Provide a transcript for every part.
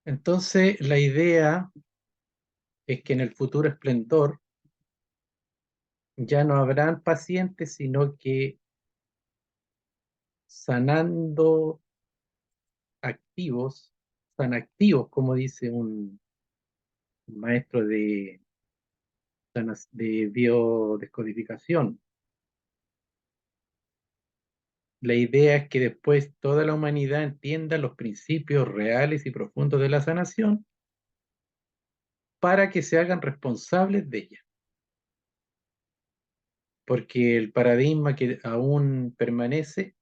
Entonces, la idea es que en el futuro esplendor ya no habrán pacientes, sino que sanando activos, sanactivos, como dice un maestro de biodescodificación. La idea es que después toda la humanidad entienda los principios reales y profundos de la sanación para que se hagan responsables de ella. Porque el paradigma que aún permanece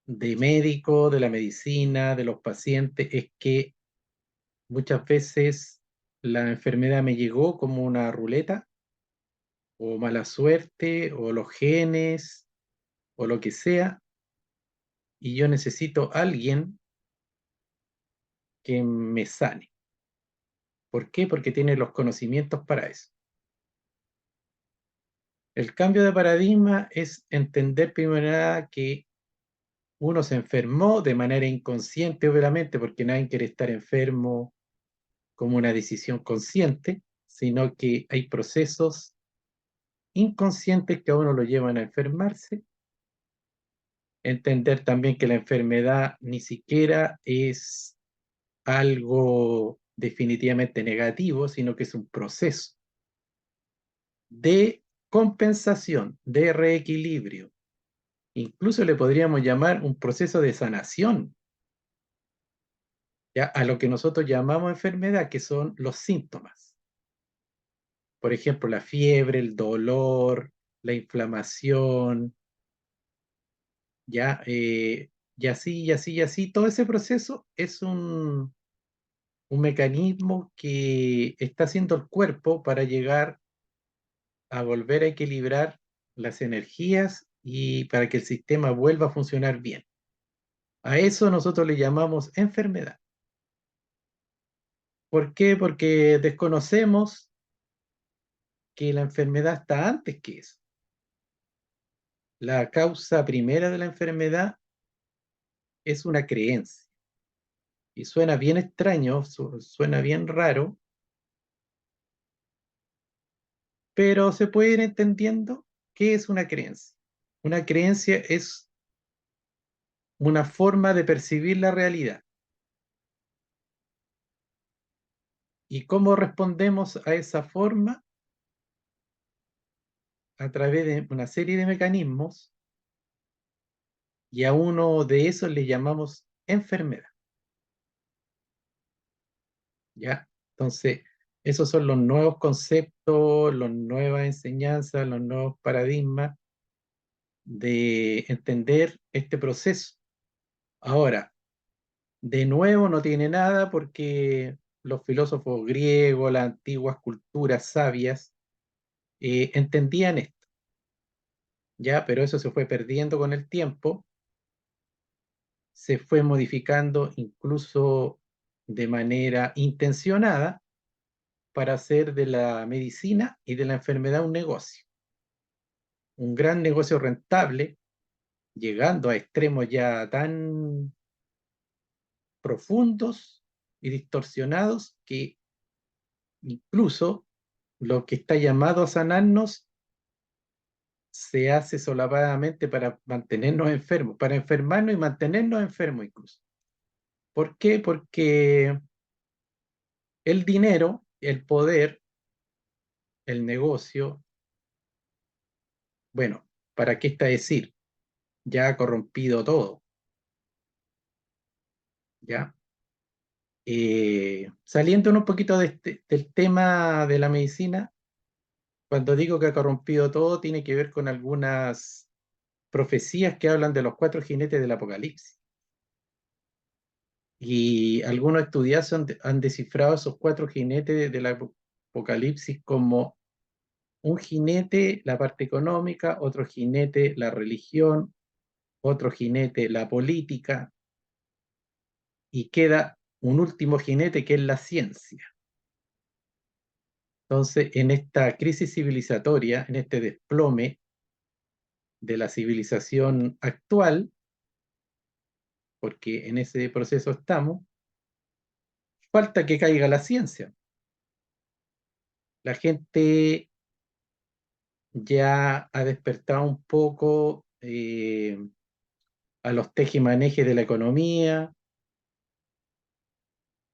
de médico, de la medicina, de los pacientes, es que muchas veces la enfermedad me llegó como una ruleta, o mala suerte, o los genes, o lo que sea, y yo necesito a alguien que me sane. ¿Por qué? Porque tiene los conocimientos para eso. El cambio de paradigma es entender primero que uno se enfermó de manera inconsciente, obviamente, porque nadie quiere estar enfermo como una decisión consciente, sino que hay procesos inconscientes que a uno lo llevan a enfermarse. Entender también que la enfermedad ni siquiera es algo definitivamente negativo, sino que es un proceso de compensación, de reequilibrio. Incluso le podríamos llamar un proceso de sanación, ¿ya? A lo que nosotros llamamos enfermedad, que son los síntomas. Por ejemplo, la fiebre, el dolor, la inflamación, ¿ya? Y así, y así, y así. Todo ese proceso es un mecanismo que está haciendo el cuerpo para llegar a volver a equilibrar las energías y para que el sistema vuelva a funcionar bien. A eso nosotros le llamamos enfermedad. ¿Por qué? Porque desconocemos que la enfermedad está antes que eso. La causa primera de la enfermedad es una creencia. Y suena bien extraño, suena bien raro, pero se puede ir entendiendo qué es una creencia. Una creencia es una forma de percibir la realidad. ¿Y cómo respondemos a esa forma? A través de una serie de mecanismos, y a uno de esos le llamamos enfermedad. ¿Ya? Entonces, esos son los nuevos conceptos, las nuevas enseñanzas, los nuevos paradigmas de entender este proceso. Ahora, de nuevo no tiene nada porque los filósofos griegos, las antiguas culturas sabias, entendían esto, ¿ya? Pero eso se fue perdiendo con el tiempo, se fue modificando incluso de manera intencionada para hacer de la medicina y de la enfermedad un negocio, un gran negocio rentable, llegando a extremos ya tan profundos y distorsionados que incluso lo que está llamado a sanarnos se hace solapadamente para mantenernos enfermos, para enfermarnos y mantenernos enfermos incluso. ¿Por qué? Porque el dinero, el poder, el negocio, bueno, ¿para qué está decir? Ya ha corrompido todo, ¿ya? Saliendo un poquito del tema de la medicina, cuando digo que ha corrompido todo, tiene que ver con algunas profecías que hablan de los cuatro jinetes del Apocalipsis. Y algunos estudiosos han descifrado esos cuatro jinetes del Apocalipsis como un jinete la parte económica, otro jinete la religión, otro jinete la política, y queda un último jinete que es la ciencia. Entonces, en esta crisis civilizatoria, en este desplome de la civilización actual, porque en ese proceso estamos, falta que caiga la ciencia. La gente ya ha despertado un poco a los tejimanejes de la economía,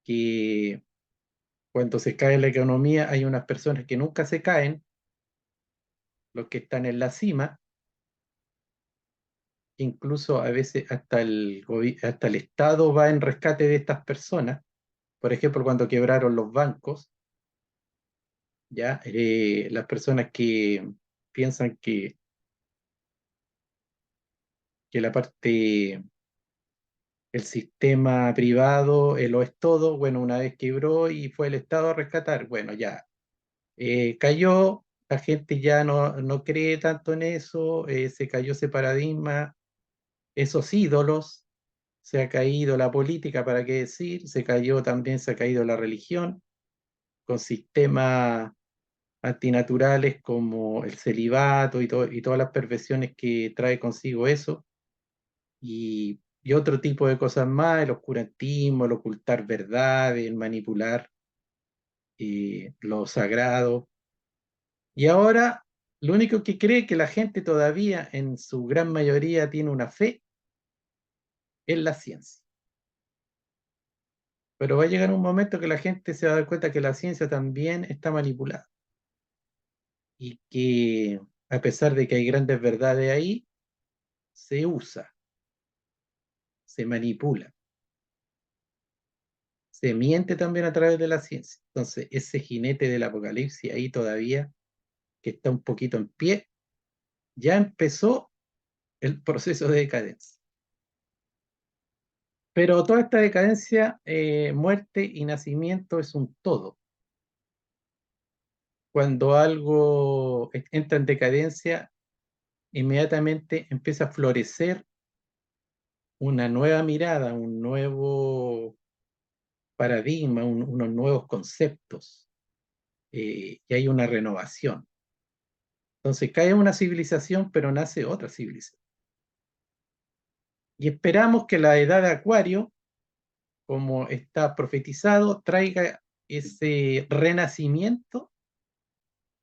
que cuando se cae la economía hay unas personas que nunca se caen, los que están en la cima, incluso a veces hasta el Estado va en rescate de estas personas. Por ejemplo, cuando quebraron los bancos, ya las personas que piensan que la parte, el sistema privado lo es todo, bueno, una vez quebró y fue el Estado a rescatar, bueno, ya cayó, la gente ya no cree tanto en eso, se cayó ese paradigma, esos ídolos, se ha caído la política, ¿para qué decir? Se cayó también, se ha caído la religión, con sistemas antinaturales como el celibato y todas las perversiones que trae consigo eso, y otro tipo de cosas más, el oscurantismo, el ocultar verdades, el manipular lo sagrado. Y ahora, lo único que cree que la gente todavía, en su gran mayoría, tiene una fe en la ciencia. Pero va a llegar un momento que la gente se va a dar cuenta que la ciencia también está manipulada y que a pesar de que hay grandes verdades ahí, se usa, se manipula, se miente también a través de la ciencia. Entonces, ese jinete del apocalipsis ahí todavía, que está un poquito en pie, ya empezó el proceso de decadencia. Pero toda esta decadencia, muerte y nacimiento es un todo. Cuando algo entra en decadencia, inmediatamente empieza a florecer una nueva mirada, un nuevo paradigma, unos nuevos conceptos, y hay una renovación. Entonces cae una civilización, pero nace otra civilización. Y esperamos que la edad de Acuario, como está profetizado, traiga ese renacimiento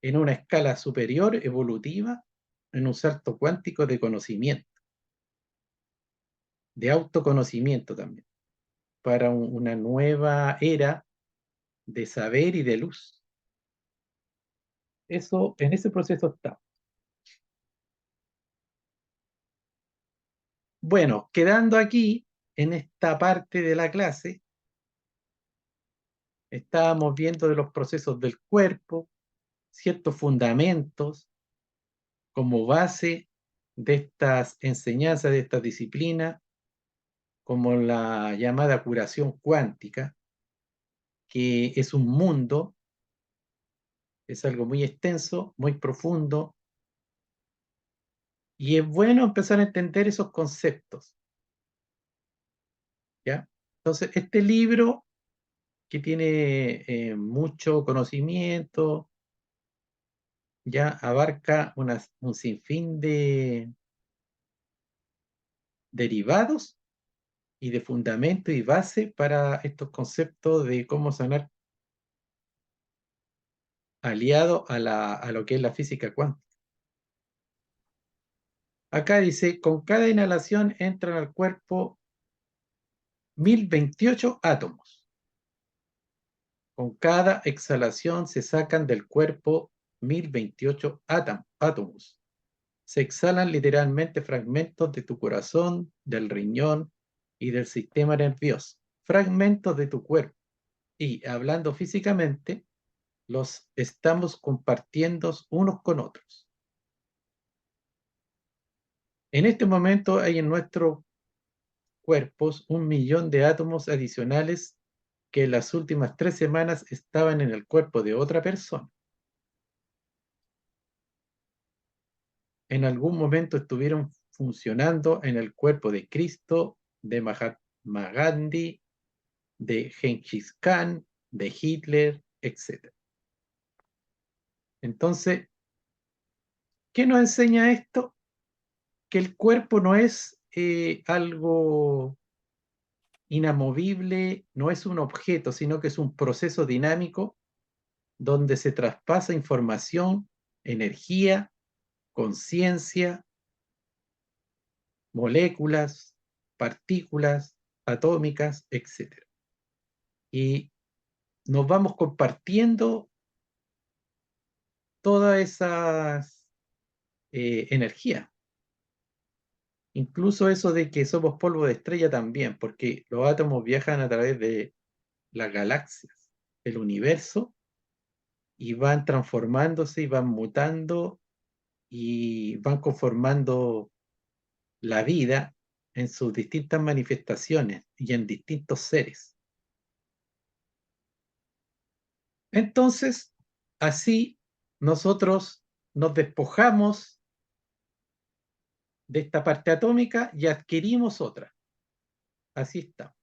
en una escala superior, evolutiva, en un salto cuántico de conocimiento, de autoconocimiento también, para una nueva era de saber y de luz. Eso, en ese proceso está. Bueno, quedando aquí, en esta parte de la clase, estábamos viendo de los procesos del cuerpo, ciertos fundamentos como base de estas enseñanzas, de esta disciplina, como la llamada curación cuántica, que es un mundo, es algo muy extenso, muy profundo, y es bueno empezar a entender esos conceptos, ¿ya? Entonces, este libro, que tiene mucho conocimiento, ya abarca un sinfín de derivados y de fundamento y base para estos conceptos de cómo sanar, aliado a lo que es la física cuántica. Acá dice, con cada inhalación entran al cuerpo 1028 átomos. Con cada exhalación se sacan del cuerpo 1028 átomos. Se exhalan literalmente fragmentos de tu corazón, del riñón y del sistema nervioso. Fragmentos de tu cuerpo. Y hablando físicamente, los estamos compartiendo unos con otros. En este momento hay en nuestros cuerpos 1 millón de átomos adicionales que en las últimas 3 semanas estaban en el cuerpo de otra persona. En algún momento estuvieron funcionando en el cuerpo de Cristo, de Mahatma Gandhi, de Genghis Khan, de Hitler, etc. Entonces, ¿qué nos enseña esto? Que el cuerpo no es algo inamovible no es un objeto, sino que es un proceso dinámico donde se traspasa información, energía, conciencia, moléculas, partículas atómicas, etc. Y nos vamos compartiendo todas esas energías. Incluso eso de que somos polvo de estrella también, porque los átomos viajan a través de las galaxias, el universo, y van transformándose y van mutando y van conformando la vida en sus distintas manifestaciones y en distintos seres. Entonces, así nosotros nos despojamos de esta parte atómica y adquirimos otra. Así estamos.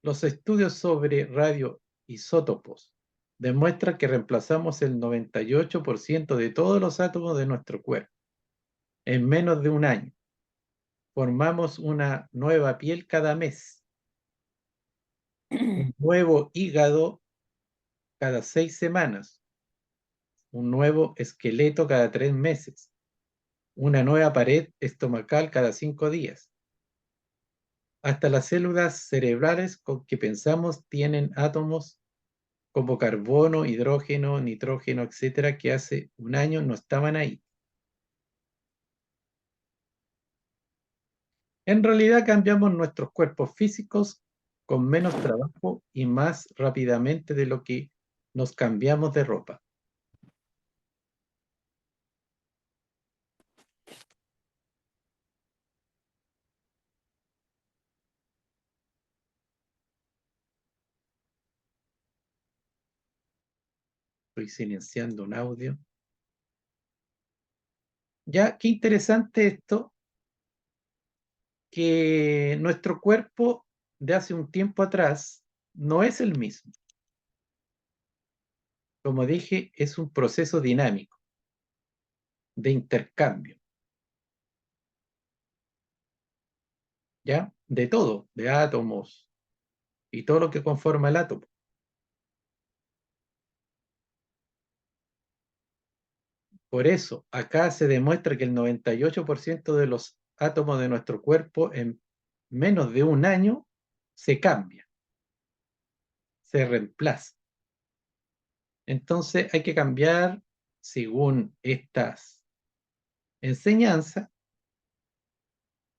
Los estudios sobre radioisótopos demuestran que reemplazamos el 98% de todos los átomos de nuestro cuerpo en menos de un año. Formamos una nueva piel cada mes, un nuevo hígado cada 6 semanas, un nuevo esqueleto cada 3 meses, una nueva pared estomacal cada 5 días. Hasta las células cerebrales con que pensamos tienen átomos como carbono, hidrógeno, nitrógeno, etcétera, que hace un año no estaban ahí. En realidad cambiamos nuestros cuerpos físicos con menos trabajo y más rápidamente de lo que nos cambiamos de ropa. Estoy silenciando un audio. Ya, qué interesante esto, que nuestro cuerpo de hace un tiempo atrás no es el mismo. Como dije, es un proceso dinámico de intercambio, ¿ya? De todo, de átomos y todo lo que conforma el átomo. Por eso, acá se demuestra que el 98% de los átomos de nuestro cuerpo en menos de un año se cambia, se reemplaza. Entonces hay que cambiar, según estas enseñanzas,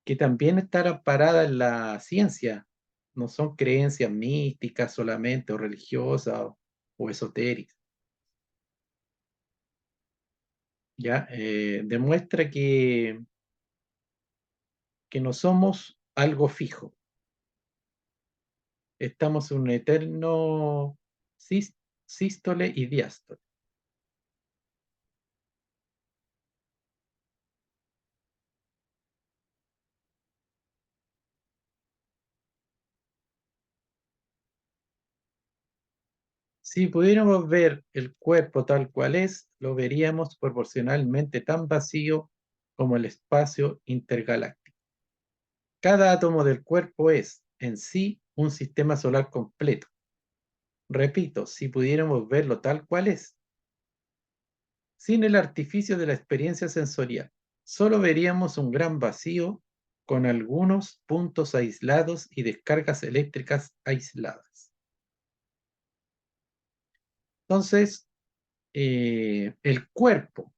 que también están paradas en la ciencia, no son creencias místicas solamente o religiosas o esotéricas. ¿Ya? Demuestra que no somos algo fijo, estamos en un eterno sístole y diástole. Si pudiéramos ver el cuerpo tal cual es, lo veríamos proporcionalmente tan vacío como el espacio intergaláctico. Cada átomo del cuerpo es, en sí, un sistema solar completo. Repito, si pudiéramos verlo tal cual es, sin el artificio de la experiencia sensorial, solo veríamos un gran vacío con algunos puntos aislados y descargas eléctricas aisladas. Entonces, el cuerpo,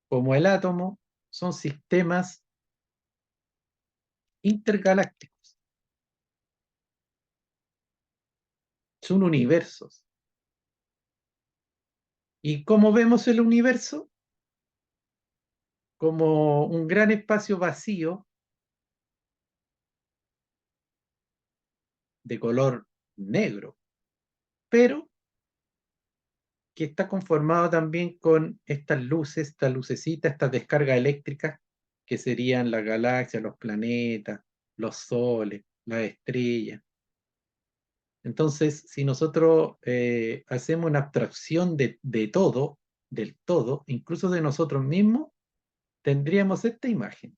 como el átomo, son sistemas intergalácticos, son universos. ¿Y cómo vemos el universo? Como un gran espacio vacío de color negro, pero que está conformado también con estas luces, estas lucecitas, estas descargas eléctricas, que serían las galaxias, los planetas, los soles, las estrellas. Entonces, si nosotros hacemos una abstracción de todo, del todo, incluso de nosotros mismos, tendríamos esta imagen.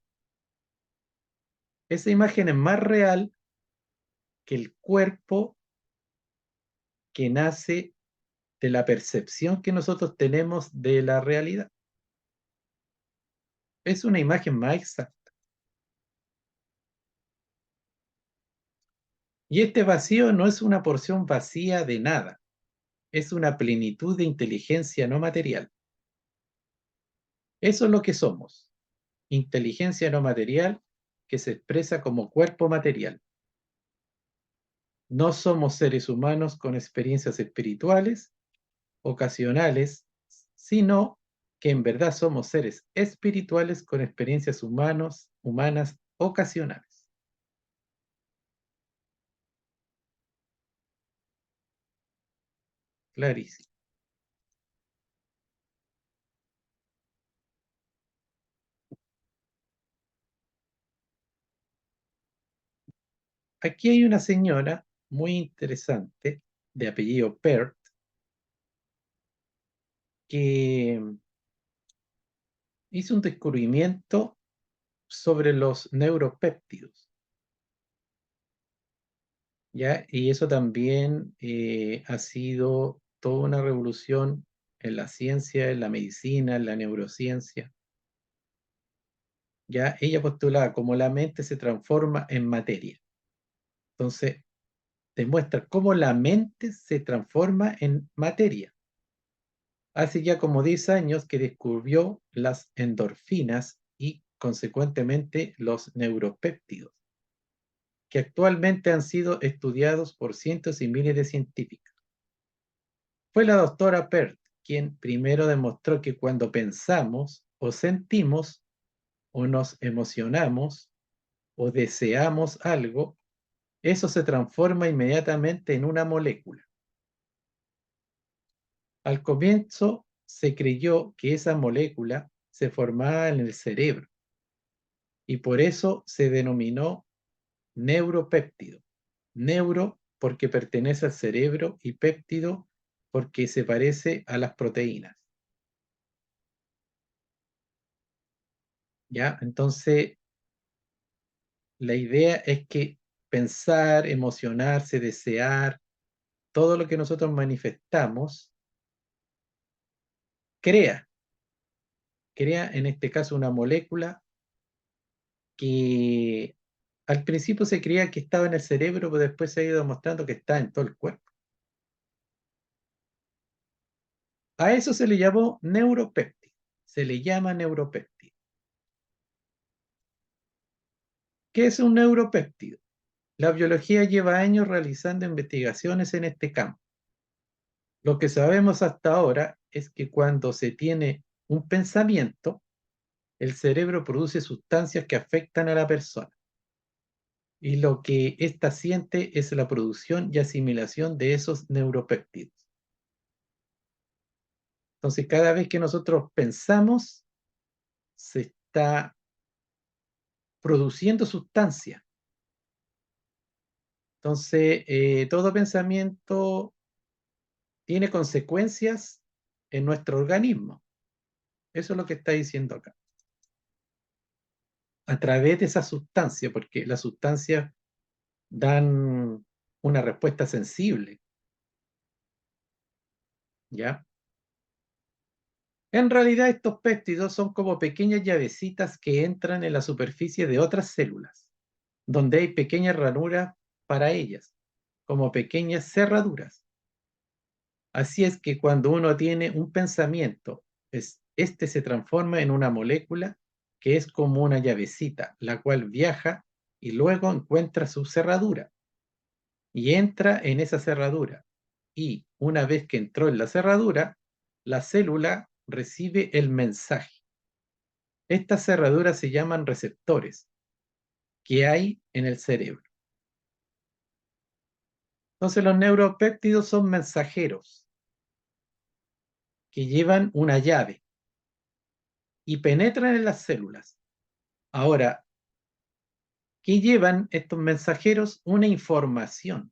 Esa imagen es más real que el cuerpo que nace de la percepción que nosotros tenemos de la realidad. Es una imagen más exacta. Y este vacío no es una porción vacía de nada, es una plenitud de inteligencia no material. Eso es lo que somos, inteligencia no material que se expresa como cuerpo material. No somos seres humanos con experiencias espirituales, ocasionales, sino que en verdad somos seres espirituales con experiencias humanas ocasionales. Clarísimo. Aquí hay una señora muy interesante de apellido Peart que hizo un descubrimiento sobre los neuropéptidos, ¿ya? Y eso también ha sido toda una revolución en la ciencia, en la medicina, en la neurociencia, ¿ya? Ella postulaba cómo la mente se transforma en materia. Entonces, demuestra cómo la mente se transforma en materia. Hace ya como 10 años que descubrió las endorfinas y, consecuentemente, los neuropéptidos, que actualmente han sido estudiados por cientos y miles de científicos. Fue la doctora Peart quien primero demostró que cuando pensamos o sentimos o nos emocionamos o deseamos algo, eso se transforma inmediatamente en una molécula. Al comienzo se creyó que esa molécula se formaba en el cerebro y por eso se denominó neuropéptido. Neuro porque pertenece al cerebro y péptido porque se parece a las proteínas. ¿Ya? Entonces, la idea es que pensar, emocionarse, desear, todo lo que nosotros manifestamos, crea, crea en este caso una molécula que al principio se creía que estaba en el cerebro, pero después se ha ido demostrando que está en todo el cuerpo. A eso se le llamó neuropéptido, se le llama neuropéptido. ¿Qué es un neuropéptido? La biología lleva años realizando investigaciones en este campo. Lo que sabemos hasta ahora es que cuando se tiene un pensamiento, el cerebro produce sustancias que afectan a la persona. Y lo que ésta siente es la producción y asimilación de esos neuropéptidos. Entonces, cada vez que nosotros pensamos, se está produciendo sustancia. Entonces, todo pensamiento tiene consecuencias en nuestro organismo. Eso es lo que está diciendo acá. A través de esa sustancia, porque las sustancias dan una respuesta sensible, ¿ya? En realidad estos péptidos son como pequeñas llavecitas que entran en la superficie de otras células, donde hay pequeñas ranuras para ellas, como pequeñas cerraduras. Así es que cuando uno tiene un pensamiento, este se transforma en una molécula que es como una llavecita, la cual viaja y luego encuentra su cerradura y entra en esa cerradura. Y una vez que entró en la cerradura, la célula recibe el mensaje. Estas cerraduras se llaman receptores que hay en el cerebro. Entonces los neuropéptidos son mensajeros que llevan una llave y penetran en las células. Ahora, ¿qué llevan estos mensajeros? Una información.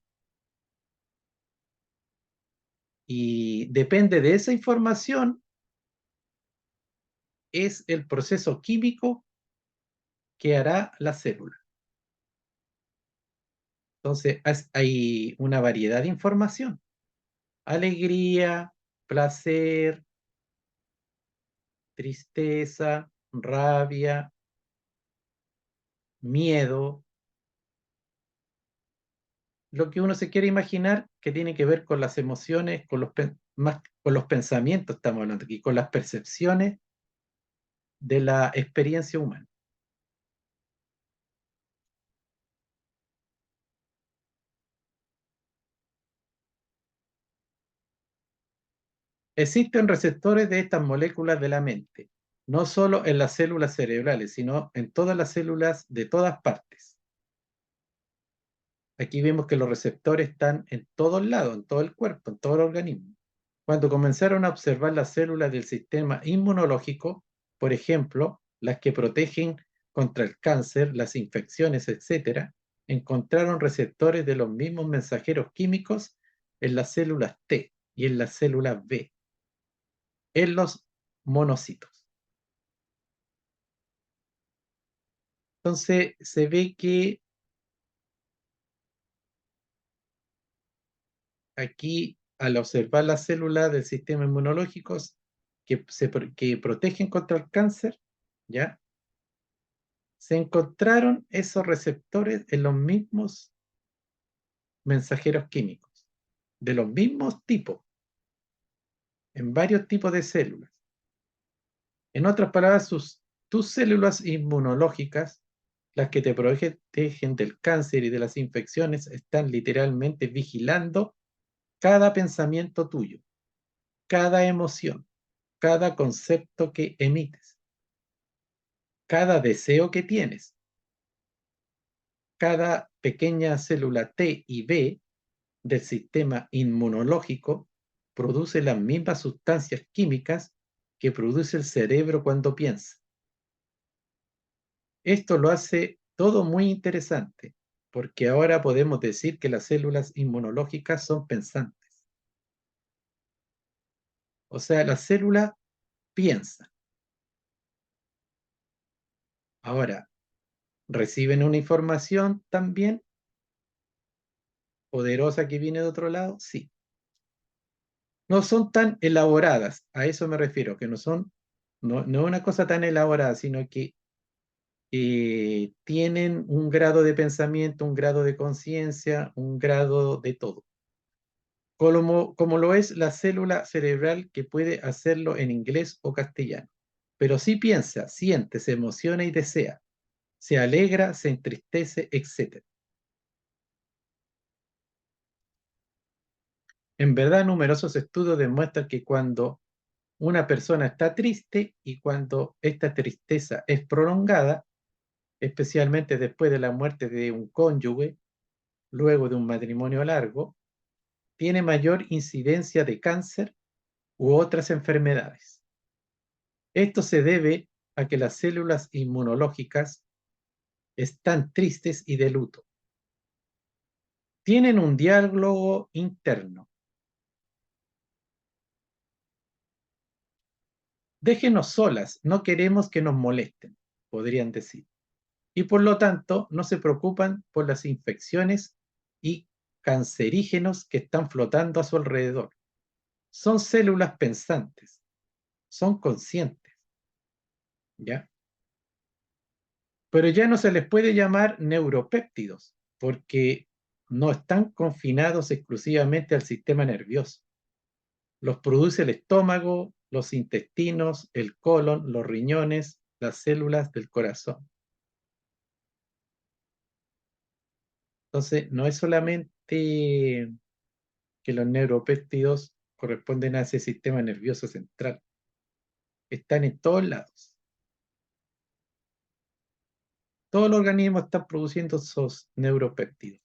Y depende de esa información es el proceso químico que hará la célula. Entonces, hay una variedad de información. Alegría, placer, tristeza, rabia, miedo, lo que uno se quiere imaginar que tiene que ver con las emociones, más con los pensamientos, estamos hablando aquí, con las percepciones de la experiencia humana. Existen receptores de estas moléculas de la mente, no solo en las células cerebrales, sino en todas las células de todas partes. Aquí vemos que los receptores están en todos lados, en todo el cuerpo, en todo el organismo. Cuando comenzaron a observar las células del sistema inmunológico, por ejemplo, las que protegen contra el cáncer, las infecciones, etc., encontraron receptores de los mismos mensajeros químicos en las células T y en las células B, en los monocitos. Entonces, se ve que aquí, al observar las células del sistema inmunológico que protegen contra el cáncer, ¿ya? Se encontraron esos receptores en los mismos mensajeros químicos, de los mismos tipos, en varios tipos de células. En otras palabras, tus células inmunológicas, las que te protegen del cáncer y de las infecciones, están literalmente vigilando cada pensamiento tuyo, cada emoción, cada concepto que emites, cada deseo que tienes. Cada pequeña célula T y B del sistema inmunológico produce las mismas sustancias químicas que produce el cerebro cuando piensa. Esto lo hace todo muy interesante, porque ahora podemos decir que las células inmunológicas son pensantes. O sea, la célula piensa. Ahora, reciben una información también poderosa que viene de otro lado, sí. No son tan elaboradas, a eso me refiero, que no es una cosa tan elaborada, sino que tienen un grado de pensamiento, un grado de conciencia, un grado de todo. Como lo es la célula cerebral que puede hacerlo en inglés o castellano. Pero sí piensa, siente, se emociona y desea, se alegra, se entristece, etc. En verdad, numerosos estudios demuestran que cuando una persona está triste y cuando esta tristeza es prolongada, especialmente después de la muerte de un cónyuge, luego de un matrimonio largo, tiene mayor incidencia de cáncer u otras enfermedades. Esto se debe a que las células inmunológicas están tristes y de luto. Tienen un diálogo interno. Déjenos solas, no queremos que nos molesten, podrían decir. Y por lo tanto, no se preocupan por las infecciones y cancerígenos que están flotando a su alrededor. Son células pensantes, son conscientes, ¿ya? Pero ya no se les puede llamar neuropéptidos, porque no están confinados exclusivamente al sistema nervioso. Los produce el estómago, los intestinos, el colon, los riñones, las células del corazón. Entonces, no es solamente que los neuropéptidos corresponden a ese sistema nervioso central. Están en todos lados. Todo el organismo está produciendo esos neuropéptidos.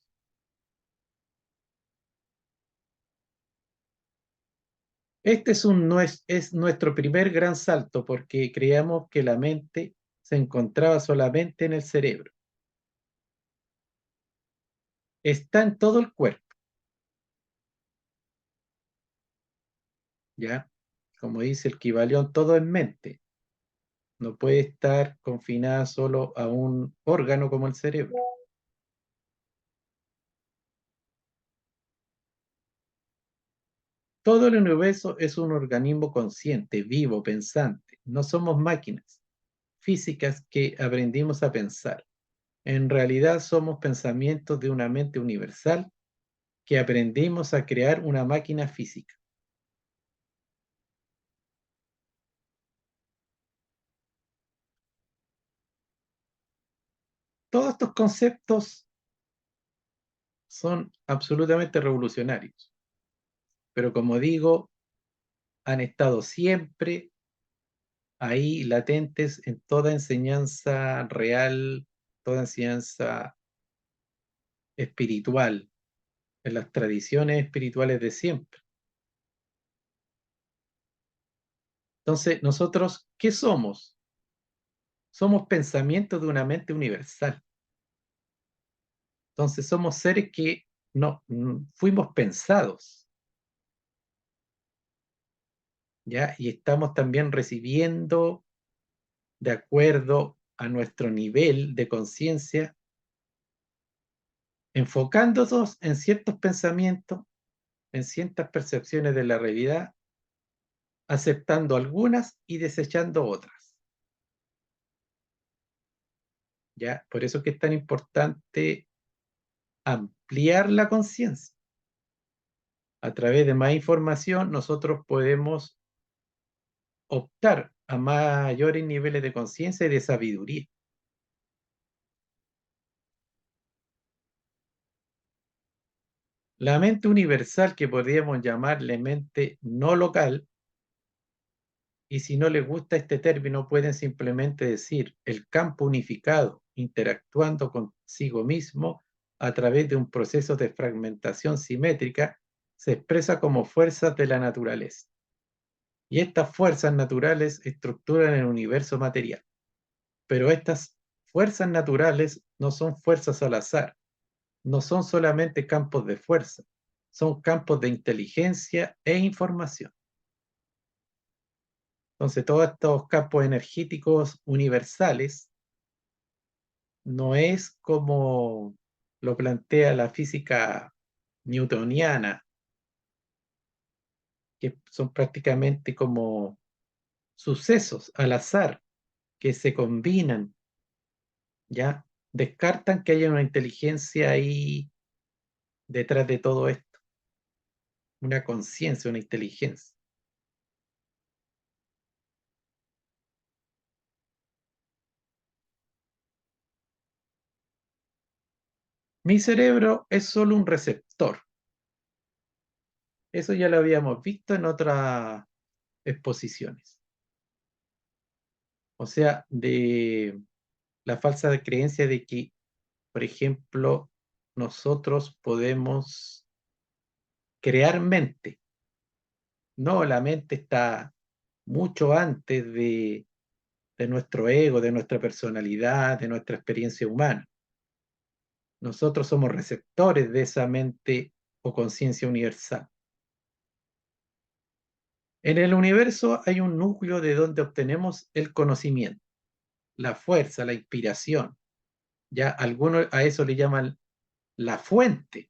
Este es nuestro primer gran salto porque creíamos que la mente se encontraba solamente en el cerebro. Está en todo el cuerpo, ¿ya? Como dice el Kybalión, todo en mente. no puede estar confinada solo a un órgano como el cerebro. Todo el universo es un organismo consciente, vivo, pensante. No somos máquinas físicas que aprendimos a pensar. En realidad somos pensamientos de una mente universal que aprendimos a crear una máquina física. Todos estos conceptos son absolutamente revolucionarios, pero como digo, han estado siempre ahí latentes en toda enseñanza real, toda enseñanza espiritual, en las tradiciones espirituales de siempre. Entonces, nosotros, ¿qué somos? Somos pensamientos de una mente universal. Entonces, somos seres que no fuimos pensados, ¿ya? Y estamos también recibiendo, de acuerdo a nuestro nivel de conciencia, enfocándonos en ciertos pensamientos, en ciertas percepciones de la realidad, aceptando algunas y desechando otras, ¿ya? Por eso es que es tan importante ampliar la conciencia. A través de más información, nosotros podemos optar a mayores niveles de conciencia y de sabiduría. La mente universal, que podríamos llamarle mente no local, y si no les gusta este término, pueden simplemente decir el campo unificado, interactuando consigo mismo a través de un proceso de fragmentación simétrica, se expresa como fuerzas de la naturaleza. Y estas fuerzas naturales estructuran el universo material. Pero estas fuerzas naturales no son fuerzas al azar, no son solamente campos de fuerza, son campos de inteligencia e información. Entonces, todos estos campos energéticos universales no es como lo plantea la física newtoniana, que son prácticamente como sucesos al azar que se combinan, ¿ya? Descartan que haya una inteligencia ahí detrás de todo esto, una conciencia, una inteligencia. Mi cerebro es solo un receptor. Eso ya lo habíamos visto en otras exposiciones. O sea, de la falsa creencia de que, por ejemplo, nosotros podemos crear mente. No, la mente está mucho antes de nuestro ego, de nuestra personalidad, de nuestra experiencia humana. Nosotros somos receptores de esa mente o conciencia universal. En el universo hay un núcleo de donde obtenemos el conocimiento, la fuerza, la inspiración. Ya algunos a eso le llaman la fuente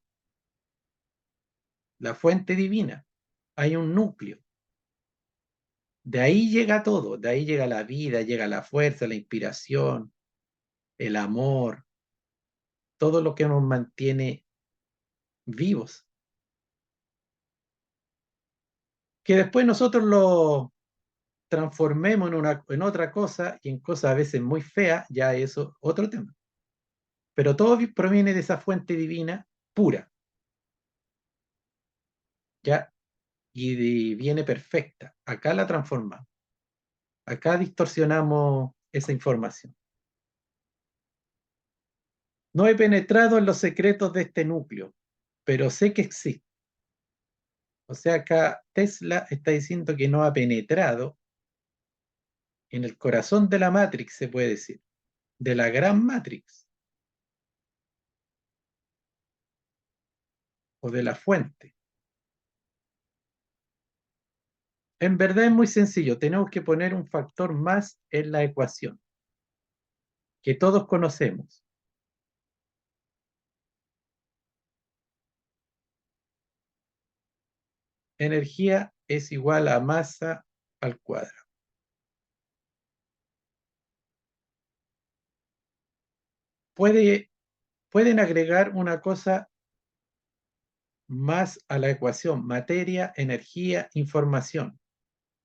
divina. Hay un núcleo. De ahí llega todo, de ahí llega la vida, llega la fuerza, la inspiración, el amor, todo lo que nos mantiene vivos. Que después nosotros lo transformemos en otra cosa y en cosas a veces muy feas, ya eso otro tema. Pero todo proviene de esa fuente divina pura, ¿ya? Y viene perfecta. Acá la transformamos, acá distorsionamos esa información. No he penetrado en los secretos de este núcleo, pero sé que existe. O sea, acá Tesla está diciendo que no ha penetrado en el corazón de la Matrix, se puede decir, de la gran Matrix o de la fuente. En verdad es muy sencillo. Tenemos que poner un factor más en la ecuación que todos conocemos. Energía es igual a masa al cuadrado. Puede, pueden agregar una cosa más a la ecuación: materia, energía, información,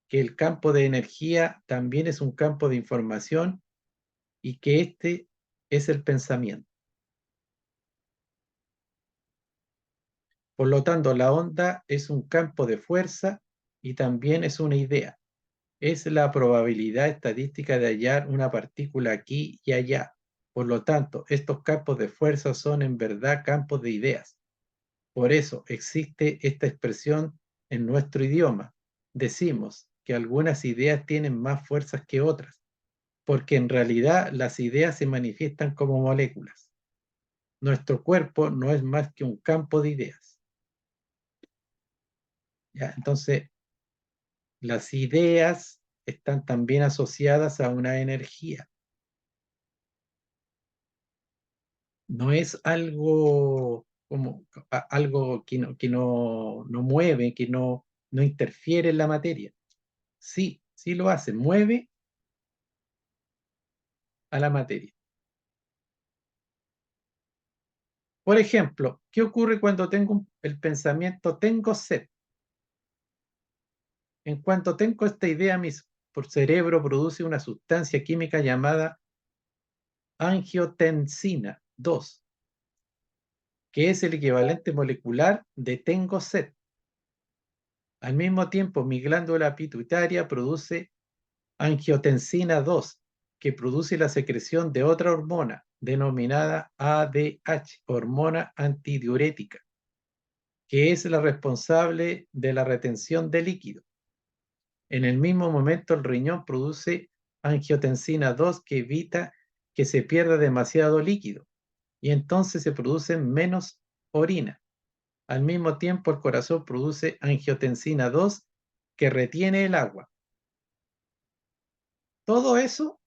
que el campo de energía también es un campo de información y que este es el pensamiento. Por lo tanto, la onda es un campo de fuerza y también es una idea. Es la probabilidad estadística de hallar una partícula aquí y allá. Por lo tanto, estos campos de fuerza son en verdad campos de ideas. Por eso existe esta expresión en nuestro idioma. Decimos que algunas ideas tienen más fuerzas que otras, porque en realidad las ideas se manifiestan como moléculas. Nuestro cuerpo no es más que un campo de ideas. ¿Ya? Entonces, las ideas están también asociadas a una energía. No es algo como algo que no mueve, que no interfiere en la materia. Sí, sí lo hace, mueve a la materia. Por ejemplo, ¿qué ocurre cuando tengo el pensamiento tengo sed? En cuanto tengo esta idea, mi cerebro produce una sustancia química llamada angiotensina 2, que es el equivalente molecular de tengo sed. Al mismo tiempo, mi glándula pituitaria produce angiotensina 2, que produce la secreción de otra hormona denominada ADH, hormona antidiurética, que es la responsable de la retención de líquido. En el mismo momento, el riñón produce angiotensina 2 que evita que se pierda demasiado líquido y entonces se produce menos orina. Al mismo tiempo, el corazón produce angiotensina 2 que retiene el agua. Todo eso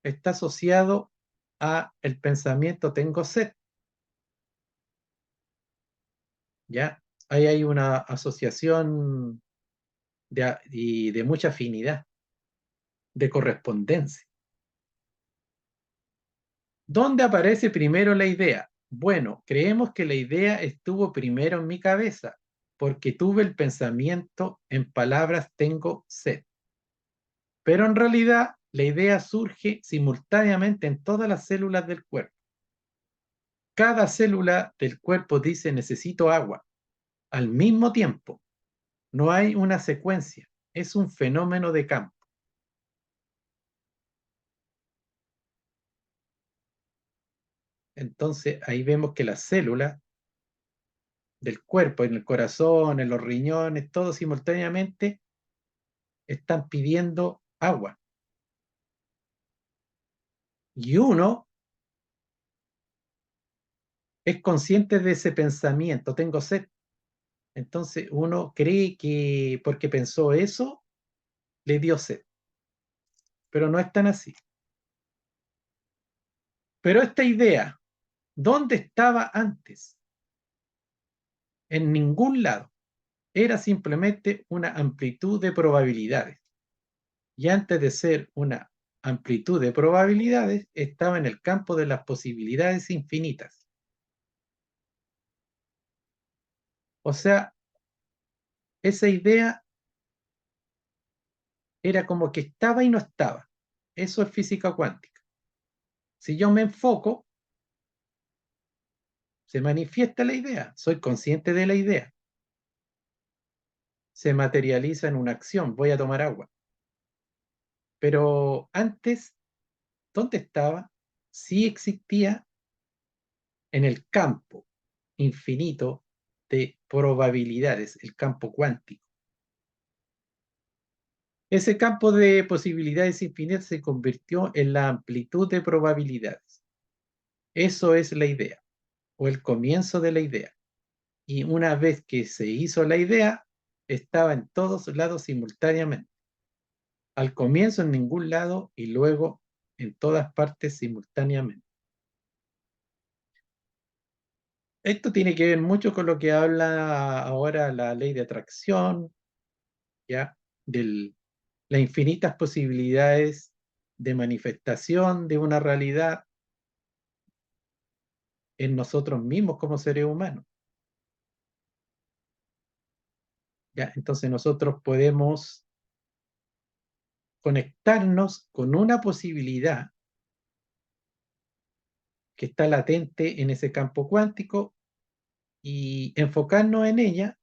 está asociado a el pensamiento tengo sed, ¿ya? Ahí hay una asociación y de mucha afinidad, de correspondencia. ¿Dónde aparece primero la idea? Bueno, creemos que la idea estuvo primero en mi cabeza, porque tuve el pensamiento en palabras tengo sed. Pero en realidad la idea surge simultáneamente en todas las células del cuerpo. Cada célula del cuerpo dice necesito agua al mismo tiempo. No hay una secuencia, es un fenómeno de campo. Entonces ahí vemos que las células del cuerpo, en el corazón, en los riñones, todos simultáneamente están pidiendo agua. Y uno es consciente de ese pensamiento, tengo sed. Entonces uno cree que porque pensó eso, le dio sed. Pero no es tan así. Pero esta idea, ¿dónde estaba antes? En ningún lado. Era simplemente una amplitud de probabilidades. Y antes de ser una amplitud de probabilidades, estaba en el campo de las posibilidades infinitas. O sea, esa idea era como que estaba y no estaba. Eso es física cuántica. Si yo me enfoco, se manifiesta la idea, soy consciente de la idea, se materializa en una acción, voy a tomar agua. Pero antes, ¿dónde estaba? Sí existía en el campo infinito de probabilidades, el campo cuántico. Ese campo de posibilidades infinitas se convirtió en la amplitud de probabilidades. Eso es la idea, o el comienzo de la idea. Y una vez que se hizo la idea, estaba en todos lados simultáneamente. Al comienzo en ningún lado y luego en todas partes simultáneamente. Esto tiene que ver mucho con lo que habla ahora la ley de atracción, ¿ya? De las infinitas posibilidades de manifestación de una realidad en nosotros mismos como seres humanos. ¿Ya? Entonces nosotros podemos conectarnos con una posibilidad que está latente en ese campo cuántico y enfocarnos en ella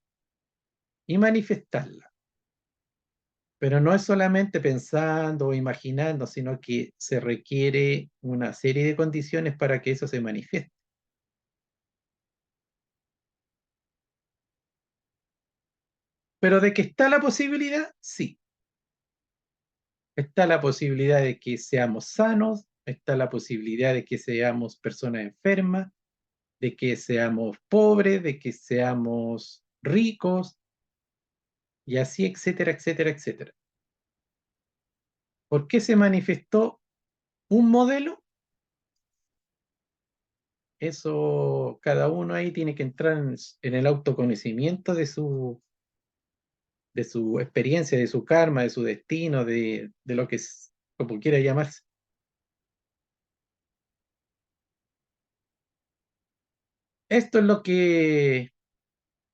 y manifestarla. Pero no es solamente pensando o imaginando, sino que se requiere una serie de condiciones para que eso se manifieste. Pero de que está la posibilidad, sí. Está la posibilidad de que seamos sanos, está la posibilidad de que seamos personas enfermas, de que seamos pobres, de que seamos ricos, y así, etcétera, etcétera, etcétera. ¿Por qué se manifestó un modelo? Eso cada uno ahí tiene que entrar en el autoconocimiento de su experiencia, de su karma, de su destino, de lo que es, como quiera llamarse. Esto es lo que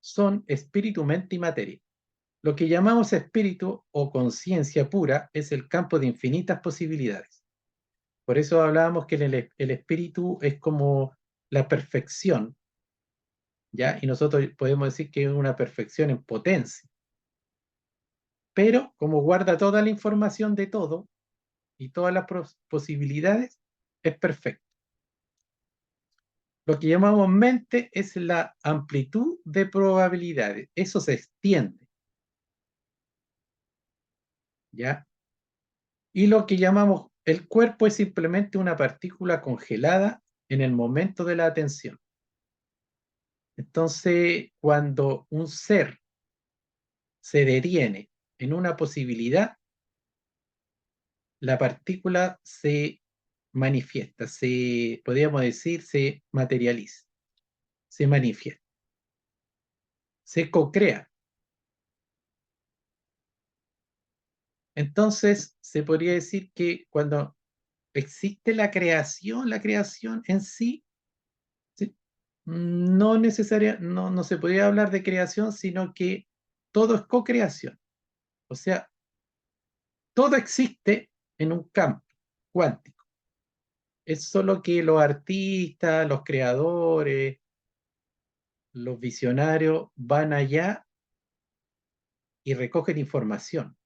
son espíritu, mente y materia. Lo que llamamos espíritu o conciencia pura es el campo de infinitas posibilidades. Por eso hablábamos que el espíritu es como la perfección, ¿ya? Y nosotros podemos decir que es una perfección en potencia. Pero como guarda toda la información de todo y todas las posibilidades, es perfecto. Lo que llamamos mente es la amplitud de probabilidades. Eso se extiende, ¿ya? Y lo que llamamos el cuerpo es simplemente una partícula congelada en el momento de la atención. Entonces, cuando un ser se detiene en una posibilidad, la partícula se manifiesta, podríamos decir, se materializa, se manifiesta, se co-crea. Entonces, se podría decir que cuando existe la creación en sí, ¿sí? No necesaria, no se podría hablar de creación, sino que todo es co-creación. O sea, todo existe en un campo cuántico. Es solo que los artistas, los creadores, los visionarios van allá y recogen información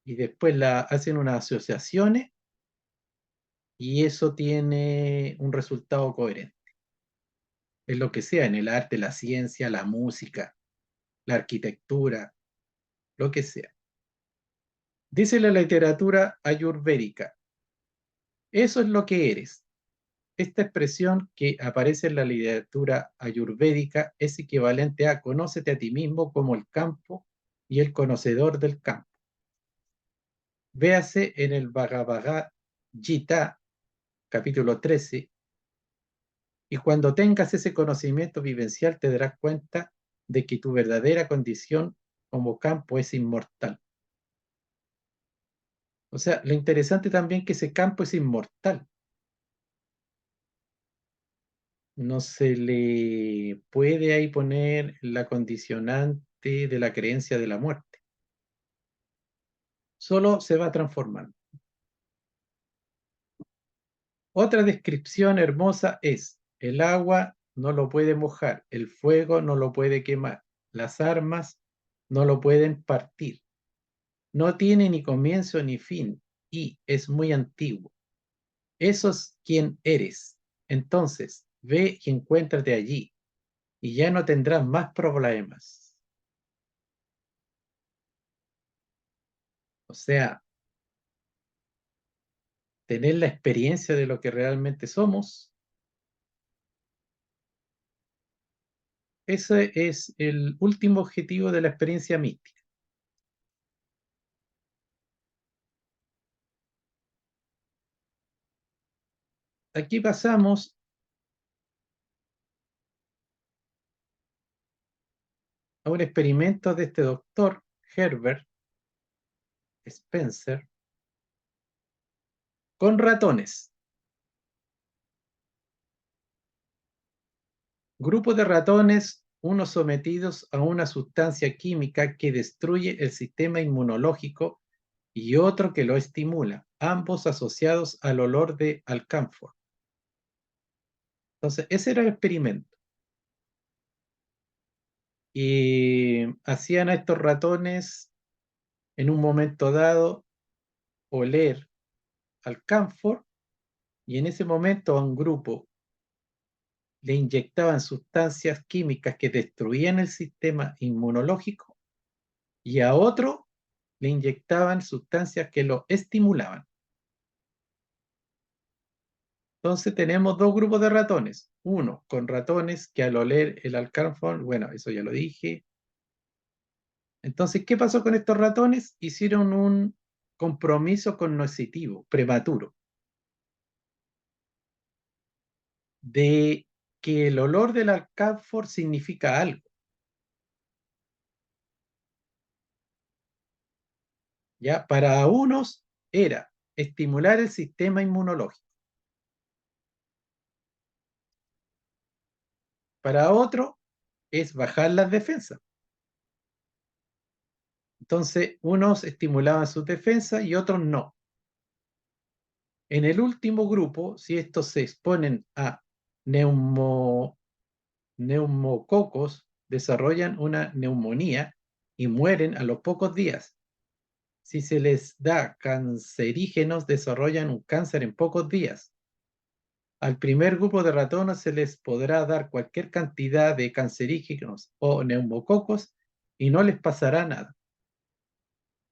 y después hacen unas asociaciones y eso tiene un resultado coherente. Es lo que sea, en el arte, la ciencia, la música, la arquitectura, lo que sea. Dice la literatura ayurvédica, eso es lo que eres. Esta expresión que aparece en la literatura ayurvédica es equivalente a conócete a ti mismo como el campo y el conocedor del campo. Véase en el Bhagavad Gita, capítulo 13, y cuando tengas ese conocimiento vivencial te darás cuenta de que tu verdadera condición como campo es inmortal. O sea, lo interesante también es que ese campo es inmortal. No se le puede ahí poner la condicionante de la creencia de la muerte. Solo se va transformando. Otra descripción hermosa es, el agua no lo puede mojar, el fuego no lo puede quemar, las armas no lo pueden partir. No tiene ni comienzo ni fin y es muy antiguo. Eso es quien eres. Entonces, ve y encuéntrate allí y ya no tendrás más problemas. O sea, tener la experiencia de lo que realmente somos Ese es el último objetivo de la experiencia mística. Aquí pasamos a un experimento de este doctor Herbert Spencer con ratones. Grupo de ratones, unos sometidos a una sustancia química que destruye el sistema inmunológico y otro que lo estimula, ambos asociados al olor de alcanfor. Entonces, ese era el experimento. Y hacían a estos ratones en un momento dado oler alcanfor y en ese momento a un grupo le inyectaban sustancias químicas que destruían el sistema inmunológico y a otro le inyectaban sustancias que lo estimulaban. Entonces tenemos dos grupos de ratones. Uno con ratones que al oler el alcanfor, bueno, eso ya lo dije. Entonces, ¿qué pasó con estos ratones? Hicieron un compromiso cognoscitivo prematuro de que el olor del alcanfor significa algo. ¿Ya? Para unos era estimular el sistema inmunológico. Para otro es bajar las defensas. Entonces, unos estimulaban sus defensas y otros no. En el último grupo, si estos se exponen a neumococos, desarrollan una neumonía y mueren a los pocos días. Si se les da cancerígenos, desarrollan un cáncer en pocos días. Al primer grupo de ratones se les podrá dar cualquier cantidad de cancerígenos o neumococos y no les pasará nada.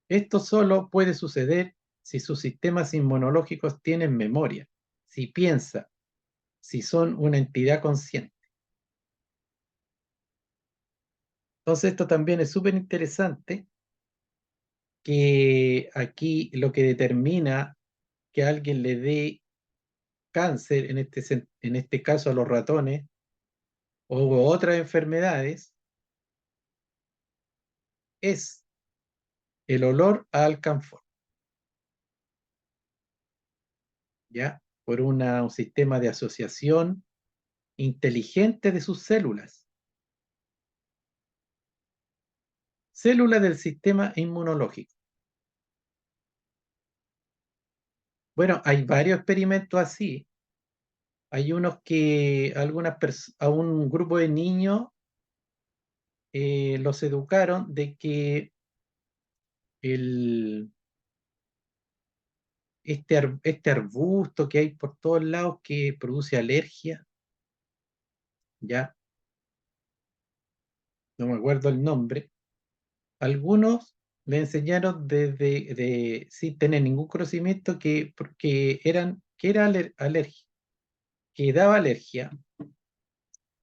Esto solo puede suceder si sus sistemas inmunológicos tienen memoria, si piensa, si son una entidad consciente. Entonces esto también es súper interesante, que aquí lo que determina que alguien le dé cáncer, en este caso a los ratones, o otras enfermedades, es el olor a alcanfor, ¿ya? Por un sistema de asociación inteligente de sus células. Células del sistema inmunológico. Bueno, hay varios experimentos así. Hay unos que a un grupo de niños los educaron de que el, este arbusto que hay por todos lados que produce alergia, ya no me acuerdo el nombre, algunos le enseñaron sin tener ningún conocimiento que era alergia, que daba alergia,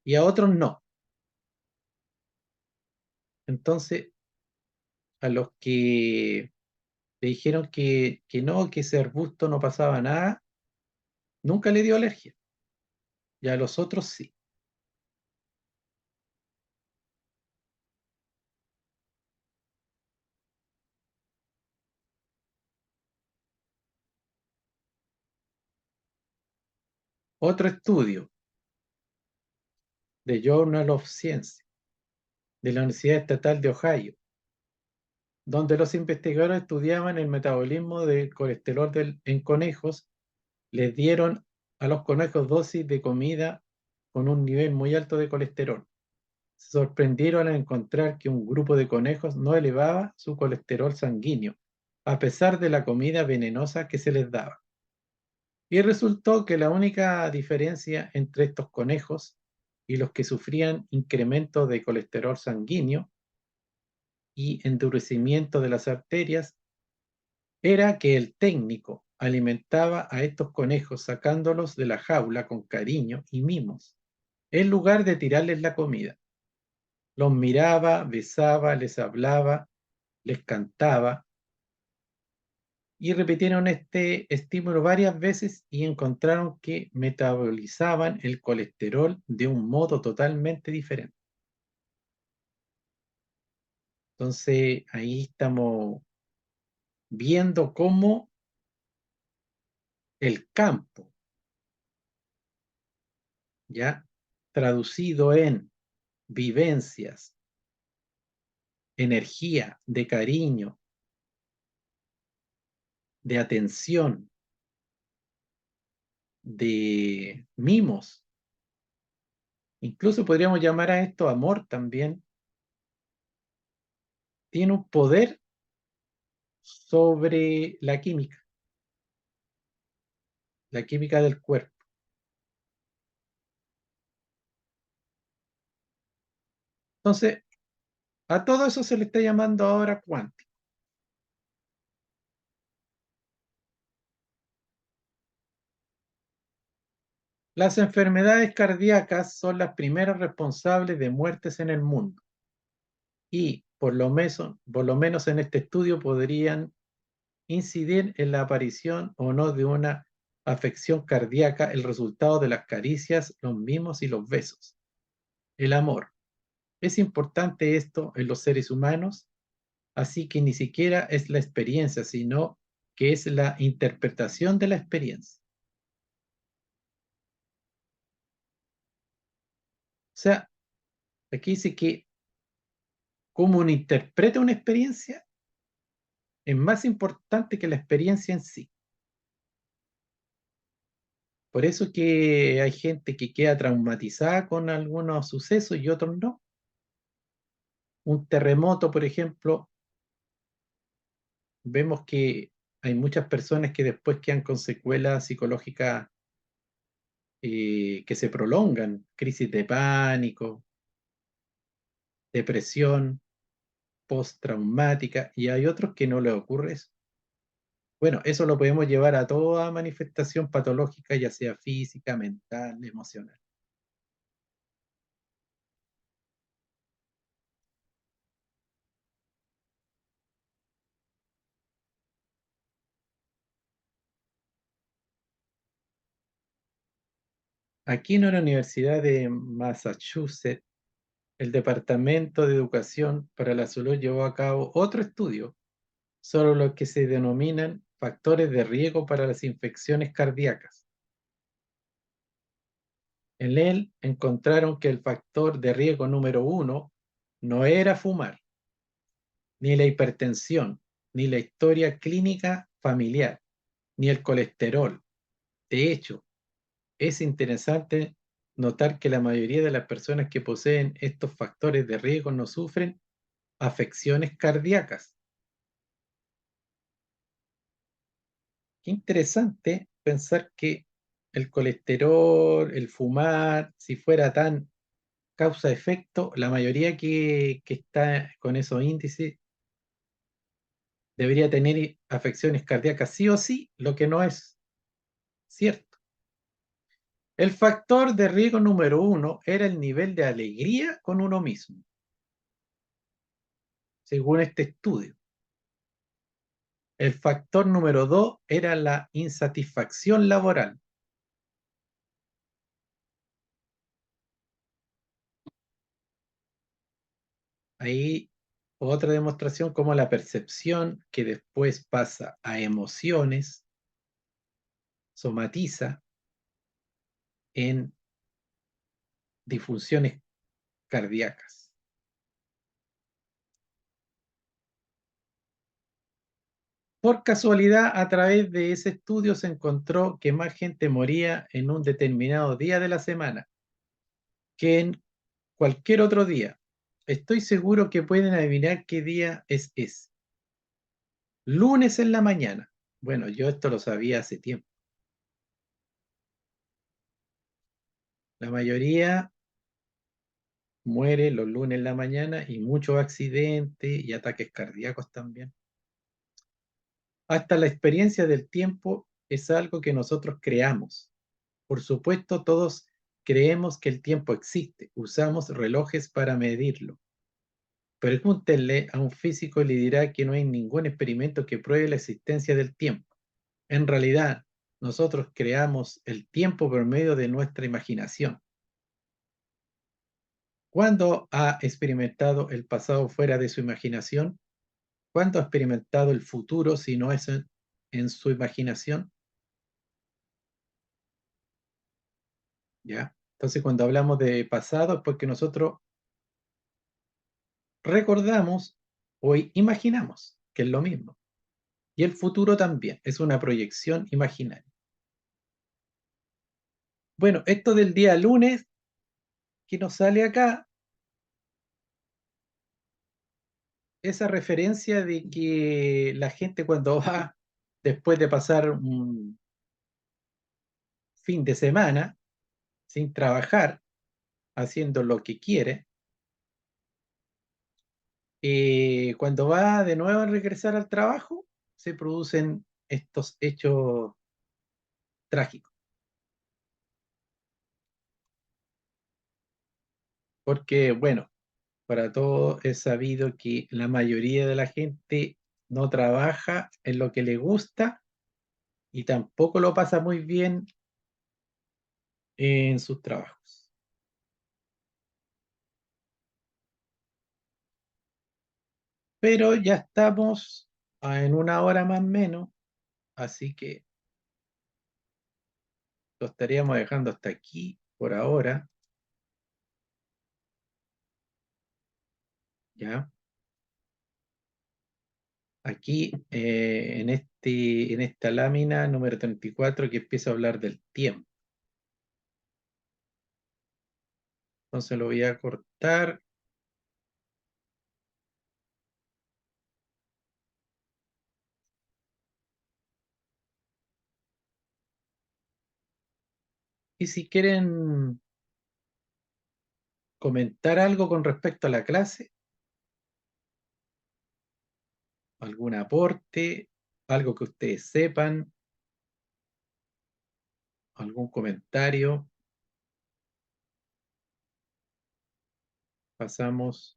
y a otros no. Entonces, a los que le dijeron que no, que ese arbusto no pasaba nada, nunca le dio alergia, y a los otros sí. Otro estudio de Journal of Science de la Universidad Estatal de Ohio, donde los investigadores estudiaban el metabolismo del colesterol en conejos, les dieron a los conejos dosis de comida con un nivel muy alto de colesterol. Se sorprendieron al encontrar que un grupo de conejos no elevaba su colesterol sanguíneo, a pesar de la comida venenosa que se les daba. Y resultó que la única diferencia entre estos conejos y los que sufrían incremento de colesterol sanguíneo y endurecimiento de las arterias era que el técnico alimentaba a estos conejos sacándolos de la jaula con cariño y mimos, en lugar de tirarles la comida. Los miraba, besaba, les hablaba, les cantaba y repitieron este estímulo varias veces y encontraron que metabolizaban el colesterol de un modo totalmente diferente. Entonces, ahí estamos viendo cómo el campo, ya traducido en vivencias, energía, de cariño, de atención, de mimos, incluso podríamos llamar a esto amor también, tiene un poder sobre la química del cuerpo. Entonces, a todo eso se le está llamando ahora cuántico. Las enfermedades cardíacas son las primeras responsables de muertes en el mundo y por lo menos en este estudio podrían incidir en la aparición o no de una afección cardíaca el resultado de las caricias, los mimos y los besos. El amor. Es importante esto en los seres humanos, así que ni siquiera es la experiencia, sino que es la interpretación de la experiencia. O sea, aquí dice que cómo uno interpreta una experiencia es más importante que la experiencia en sí. Por eso que hay gente que queda traumatizada con algunos sucesos y otros no. Un terremoto, por ejemplo, vemos que hay muchas personas que después quedan con secuelas psicológicas que se prolongan, crisis de pánico, depresión postraumática, y hay otros que no les ocurre eso. Bueno, eso lo podemos llevar a toda manifestación patológica, ya sea física, mental, emocional. Aquí en la Universidad de Massachusetts, el Departamento de Educación para la Salud llevó a cabo otro estudio sobre lo que se denominan factores de riesgo para las infecciones cardíacas. En él encontraron que el factor de riesgo número uno no era fumar, ni la hipertensión, ni la historia clínica familiar, ni el colesterol. De hecho, es interesante notar que la mayoría de las personas que poseen estos factores de riesgo no sufren afecciones cardíacas. Qué interesante pensar que el colesterol, el fumar, si fuera tan causa-efecto, la mayoría que está con esos índices debería tener afecciones cardíacas sí o sí, lo que no es cierto. El factor de riesgo número uno era el nivel de alegría con uno mismo, según este estudio. El factor número dos era la insatisfacción laboral. Ahí otra demostración como la percepción que después pasa a emociones, somatiza en disfunciones cardíacas. Por casualidad, a través de ese estudio se encontró que más gente moría en un determinado día de la semana que en cualquier otro día. Estoy seguro que pueden adivinar qué día es ese. Lunes en la mañana. Bueno, yo esto lo sabía hace tiempo. La mayoría muere los lunes en la mañana y muchos accidentes y ataques cardíacos también. Hasta la experiencia del tiempo es algo que nosotros creamos. Por supuesto, todos creemos que el tiempo existe. Usamos relojes para medirlo. Pregúntenle a un físico y le dirá que no hay ningún experimento que pruebe la existencia del tiempo. En realidad, nosotros creamos el tiempo por medio de nuestra imaginación. ¿Cuándo ha experimentado el pasado fuera de su imaginación? ¿Cuándo ha experimentado el futuro si no es en su imaginación? ¿Ya? Entonces, cuando hablamos de pasado es porque nosotros recordamos o imaginamos, que es lo mismo. Y el futuro también es una proyección imaginaria. Bueno, esto del día lunes que nos sale acá, esa referencia de que la gente cuando va después de pasar un fin de semana sin trabajar, haciendo lo que quiere, cuando va de nuevo a regresar al trabajo, se producen estos hechos trágicos. Porque, bueno, para todos es sabido que la mayoría de la gente no trabaja en lo que le gusta y tampoco lo pasa muy bien en sus trabajos. Pero ya estamos en una hora más o menos, así que lo estaríamos dejando hasta aquí por ahora, ¿ya? Aquí en esta lámina número 34 que empieza a hablar del tiempo. Entonces lo voy a cortar. Y si quieren comentar algo con respecto a la clase, algún aporte, algo que ustedes sepan, algún comentario, pasamos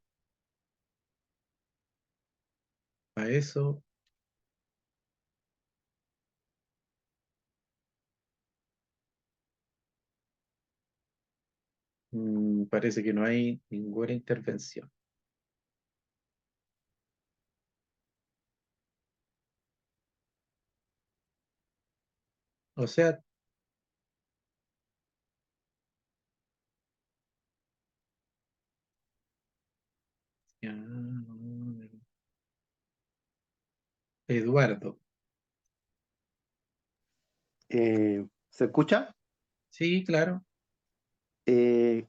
a eso. Parece que no hay ninguna intervención. O sea, ya, Eduardo. ¿Se escucha? Sí, claro. Eh,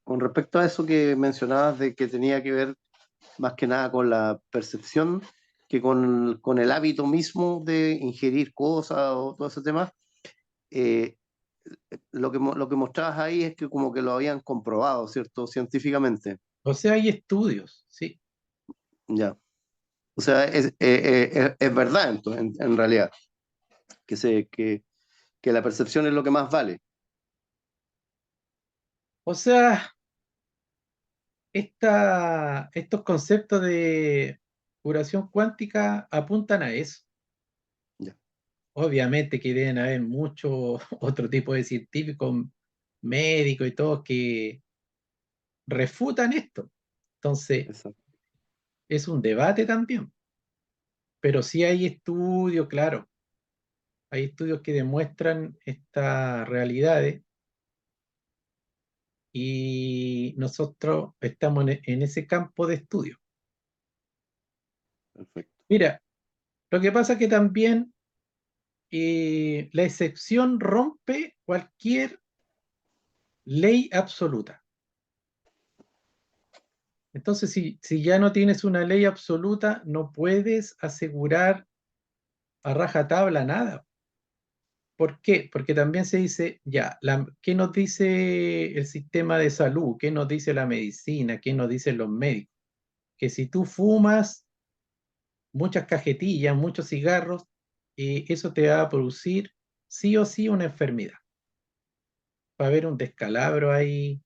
con respecto a eso que mencionabas de que tenía que ver más que nada con la percepción que con el hábito mismo de ingerir cosas o todo ese tema, eh, lo que mostrabas ahí es que como que lo habían comprobado, ¿cierto? Científicamente. O sea, hay estudios, sí. Ya. O sea, es verdad en realidad, que, que la percepción es lo que más vale. O sea, estos conceptos de curación cuántica apuntan a eso. Ya, Obviamente que deben haber muchos otro tipo de científicos, médicos y todos que refutan esto. Entonces, exacto, es un debate también. Pero sí hay estudios, claro, hay estudios que demuestran estas realidades y nosotros estamos en ese campo de estudio. perfecto. Mira, lo que pasa es que también la excepción rompe cualquier ley absoluta. Entonces, si ya no tienes una ley absoluta, no puedes asegurar a rajatabla nada. ¿Por qué? Porque también se dice, ya, ¿qué nos dice el sistema de salud? ¿Qué nos dice la medicina? ¿Qué nos dicen los médicos? Que si tú fumas muchas cajetillas, muchos cigarros, eso te va a producir sí o sí una enfermedad. Va a haber un descalabro ahí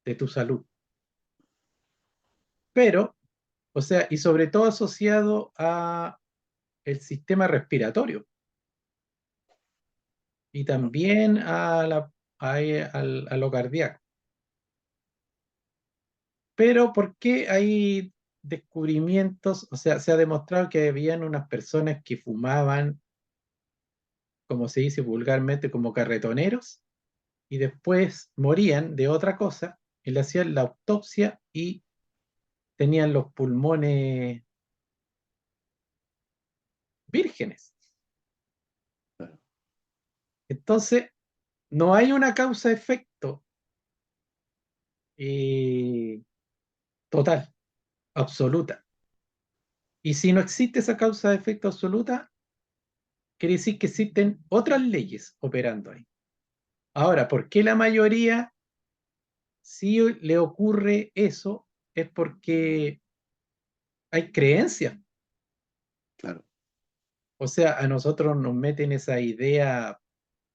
de tu salud. Pero, O sea, y sobre todo asociado a el sistema respiratorio y también a lo cardíaco. Pero ¿por qué hay descubrimientos? O sea, se ha demostrado que habían unas personas que fumaban, como se dice vulgarmente, como carretoneros, y después morían de otra cosa, y le hacían la autopsia y tenían los pulmones vírgenes. Claro. Entonces, no hay una causa-efecto eh, total, absoluta. Y si no existe esa causa-efecto absoluta, quiere decir que existen otras leyes operando ahí. Ahora, ¿por qué la mayoría si le ocurre eso? Es porque hay creencias. Claro. O sea, a nosotros nos meten esa idea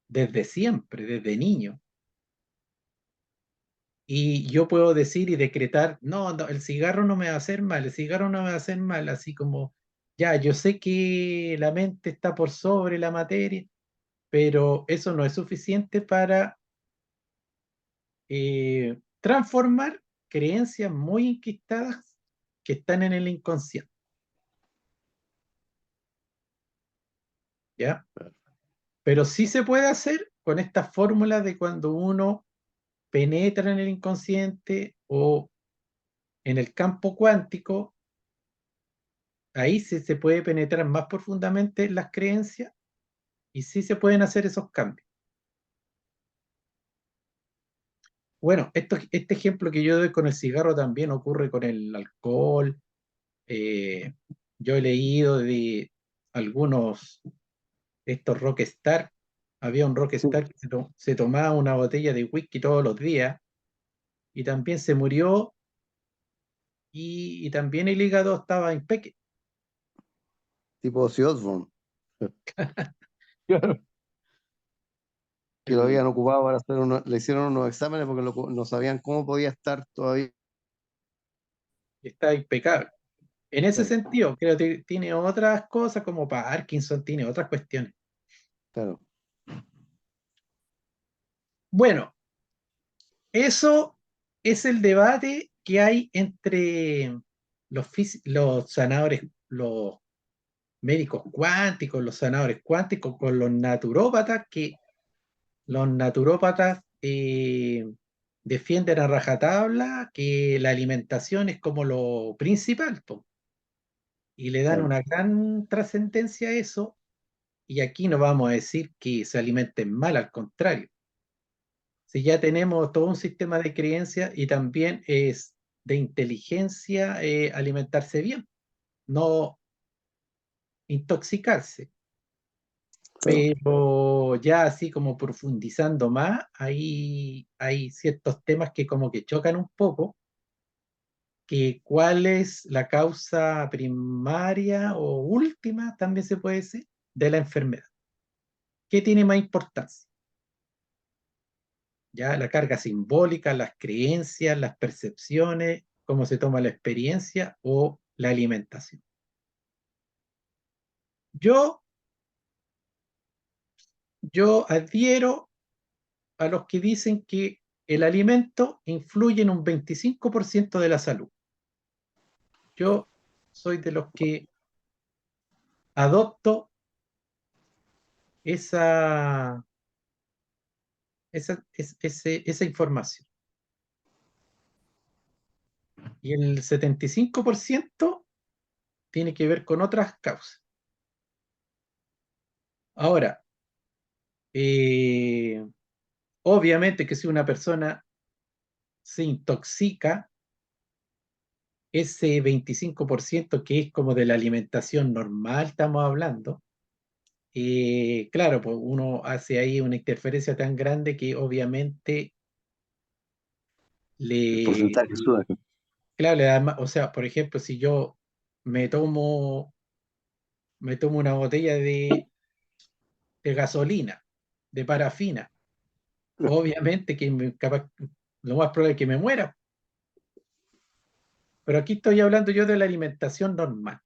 desde siempre, desde niño. Y yo puedo decir y decretar, no, no, el cigarro no me va a hacer mal, el cigarro no me va a hacer mal, así como, ya, yo sé que la mente está por sobre la materia, pero eso no es suficiente para transformar creencias muy enquistadas que están en el inconsciente, ¿ya? Pero sí se puede hacer con estas fórmulas de cuando uno penetra en el inconsciente o en el campo cuántico, ahí sí se puede penetrar más profundamente en las creencias y sí se pueden hacer esos cambios. Bueno, este ejemplo que yo doy con el cigarro también ocurre con el alcohol. Eh, yo he leído de algunos de estos rockstar. Había un Sí, rockstar que se tomaba una botella de whisky todos los días y también se murió y también el hígado estaba impeque. tipo Ozzy Osbourne, Claro. que lo El- habían ocupado para hacer le hicieron unos exámenes porque no sabían cómo podía estar todavía. Está impecable. En ese Claro, sentido, creo que tiene otras cosas como Parkinson, tiene otras cuestiones. claro, Bueno, eso es el debate que hay entre los sanadores, los médicos cuánticos, los sanadores cuánticos con los naturópatas, que los naturópatas defienden a rajatabla que la alimentación es como lo principal, po, y le dan claro. una gran trascendencia a eso, y aquí no vamos a decir que se alimenten mal, al contrario. Si ya tenemos todo un sistema de creencias y también es de inteligencia alimentarse bien, no intoxicarse. Claro. Pero ya así como profundizando más, ahí hay ciertos temas que como que chocan un poco, que cuál es la causa primaria o última, también se puede decir, de la enfermedad. ¿Qué tiene más importancia? Ya la carga simbólica, las creencias, las percepciones, cómo se toma la experiencia o la alimentación. Yo, yo adhiero a los que dicen que el alimento influye en un 25% de la salud. Yo soy de los que adopto esa, esa información. Y el 75% tiene que ver con otras causas. Ahora, eh, obviamente que si una persona se intoxica, ese 25% que es como de la alimentación normal, estamos hablando, claro, pues uno hace ahí una interferencia tan grande que obviamente El le, porcentaje sube. claro, le da o sea, por ejemplo, si yo me tomo, me tomo una botella de gasolina, de parafina, obviamente que capaz, lo más probable es que me muera. Pero aquí estoy hablando yo de la alimentación normal,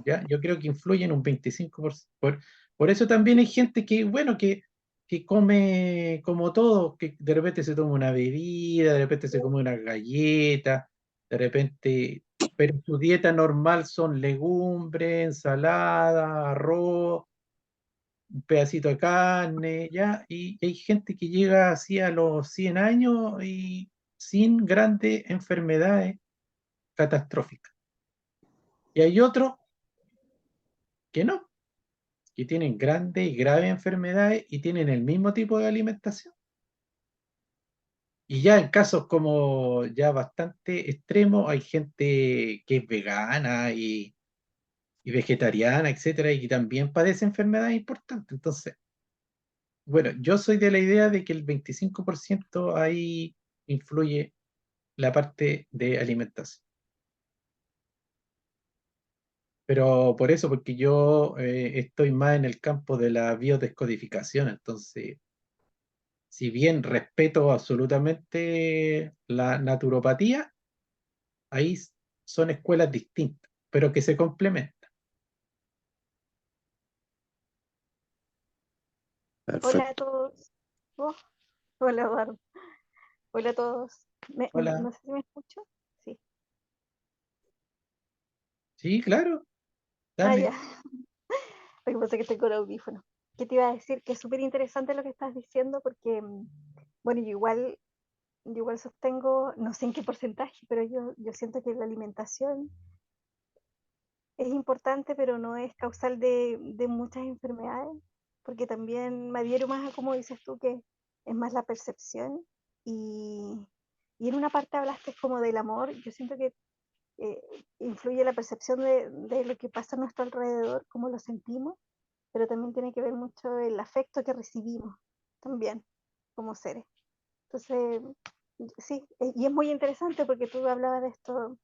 ¿ya? Yo creo que influye en un 25%. Por eso también hay gente que, bueno, que come como todo, que de repente se toma una bebida, de repente se come una galleta, de repente, pero su dieta normal son legumbres, ensalada, arroz, un pedacito de carne, ¿ya? Y hay gente que llega así a los 100 años y sin grandes enfermedades catastróficas. Y hay otros que no, que tienen grandes y graves enfermedades y tienen el mismo tipo de alimentación. Y ya en casos como ya bastante extremos, hay gente que es vegana y vegetariana, etcétera, y que también padece enfermedades importantes. Entonces, bueno, yo soy de la idea de que el 25% ahí influye la parte de alimentación. Pero por eso, porque yo estoy más en el campo de la biodescodificación, entonces si bien respeto absolutamente la naturopatía, ahí son escuelas distintas, pero que se complementan. Hola a Perfecto. todos. Oh, hola, Eduardo. Hola a todos. Hola. No sé si me escucho. Sí. Sí, claro, Ah, dale. ya. Lo que pasa es que estoy con audífono. ¿Qué te iba a decir? Que es súper interesante lo que estás diciendo porque, bueno, yo igual sostengo, no sé en qué porcentaje, pero yo siento que la alimentación es importante, pero no es causal de muchas enfermedades, porque también me adhiero más a como dices tú, que es más la percepción. Y, y en una parte hablaste como del amor, yo siento que eh, influye la percepción de lo que pasa a nuestro alrededor, cómo lo sentimos, pero también tiene que ver mucho el afecto que recibimos también como seres. Entonces, sí, y es muy interesante porque tú hablabas de esto,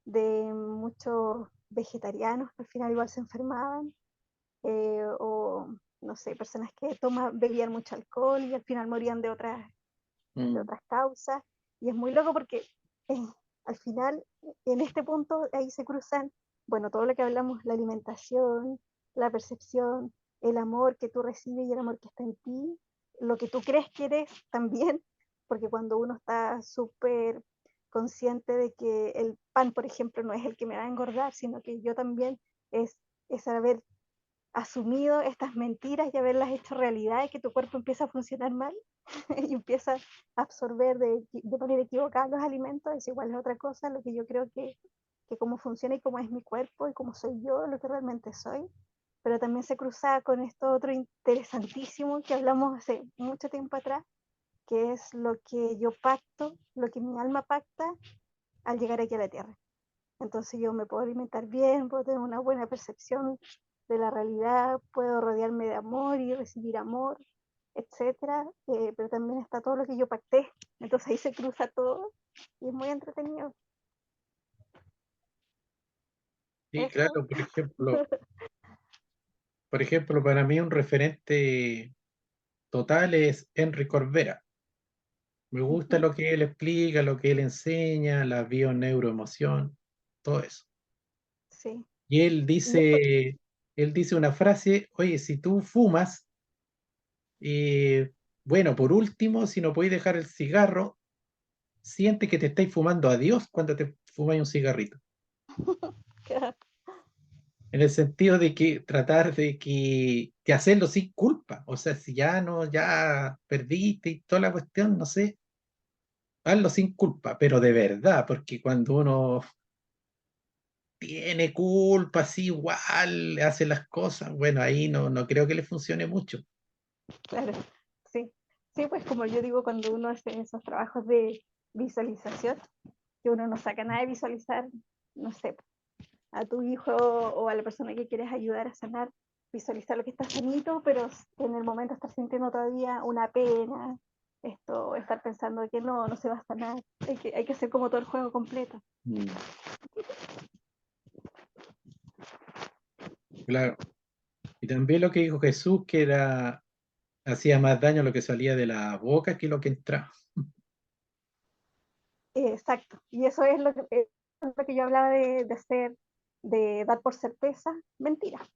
de muchos vegetarianos que al final igual se enfermaban, o no sé, personas que bebían mucho alcohol y al final morían de Mm, otras causas. Y es muy loco porque eh, al final, en este punto, ahí se cruzan, bueno, todo lo que hablamos, la alimentación, la percepción, el amor que tú recibes y el amor que está en ti, lo que tú crees que eres también, porque cuando uno está súper consciente de que el pan, por ejemplo, no es el que me va a engordar, sino que yo también es haber asumido estas mentiras y haberlas hecho realidad y que tu cuerpo empieza a funcionar mal y empieza a absorber de manera equivocada los alimentos, es igual es otra cosa, lo que yo creo que cómo funciona y cómo es mi cuerpo y cómo soy yo, lo que realmente soy. Pero también se cruza con esto otro interesantísimo que hablamos hace mucho tiempo atrás, que es lo que yo pacto, lo que mi alma pacta al llegar aquí a la Tierra. Entonces yo me puedo alimentar bien, puedo tener una buena percepción de la realidad, puedo rodearme de amor y recibir amor, etcétera, pero también está todo lo que yo pacté. Entonces ahí se cruza todo y es muy entretenido. sí, Eso, claro, por ejemplo, para mí un referente total es Henry Corbera. Me gusta ujú, lo que él explica, lo que él enseña, la bioneuroemoción, todo eso. sí. Y Y esto, él dice una frase, oye, si tú fumas, bueno, por último, si no podéis dejar el cigarro, siente que te estáis fumando a Dios cuando te fumáis un cigarrito. En el sentido de que tratar de que hacerlo sin culpa. O sea, si ya no, ya perdiste y toda la cuestión, no sé, hazlo sin culpa, pero de verdad, porque cuando uno tiene culpa, así igual hace las cosas, bueno, ahí no creo que le funcione mucho. claro, sí. Sí, pues como yo digo, cuando uno hace esos trabajos de visualización, que uno no saca nada de visualizar, no sé, a tu hijo o a la persona que quieres ayudar a sanar, visualizar lo que está sanito, pero en el momento estar sintiendo todavía una pena, estar pensando que no se va a sanar, hay que hacer como todo el juego completo. Mm, claro. Y también lo que dijo Jesús, que era, hacía más daño lo que salía de la boca que lo que entraba. Exacto, Y eso es lo que yo hablaba de hacer, de dar por certeza mentira.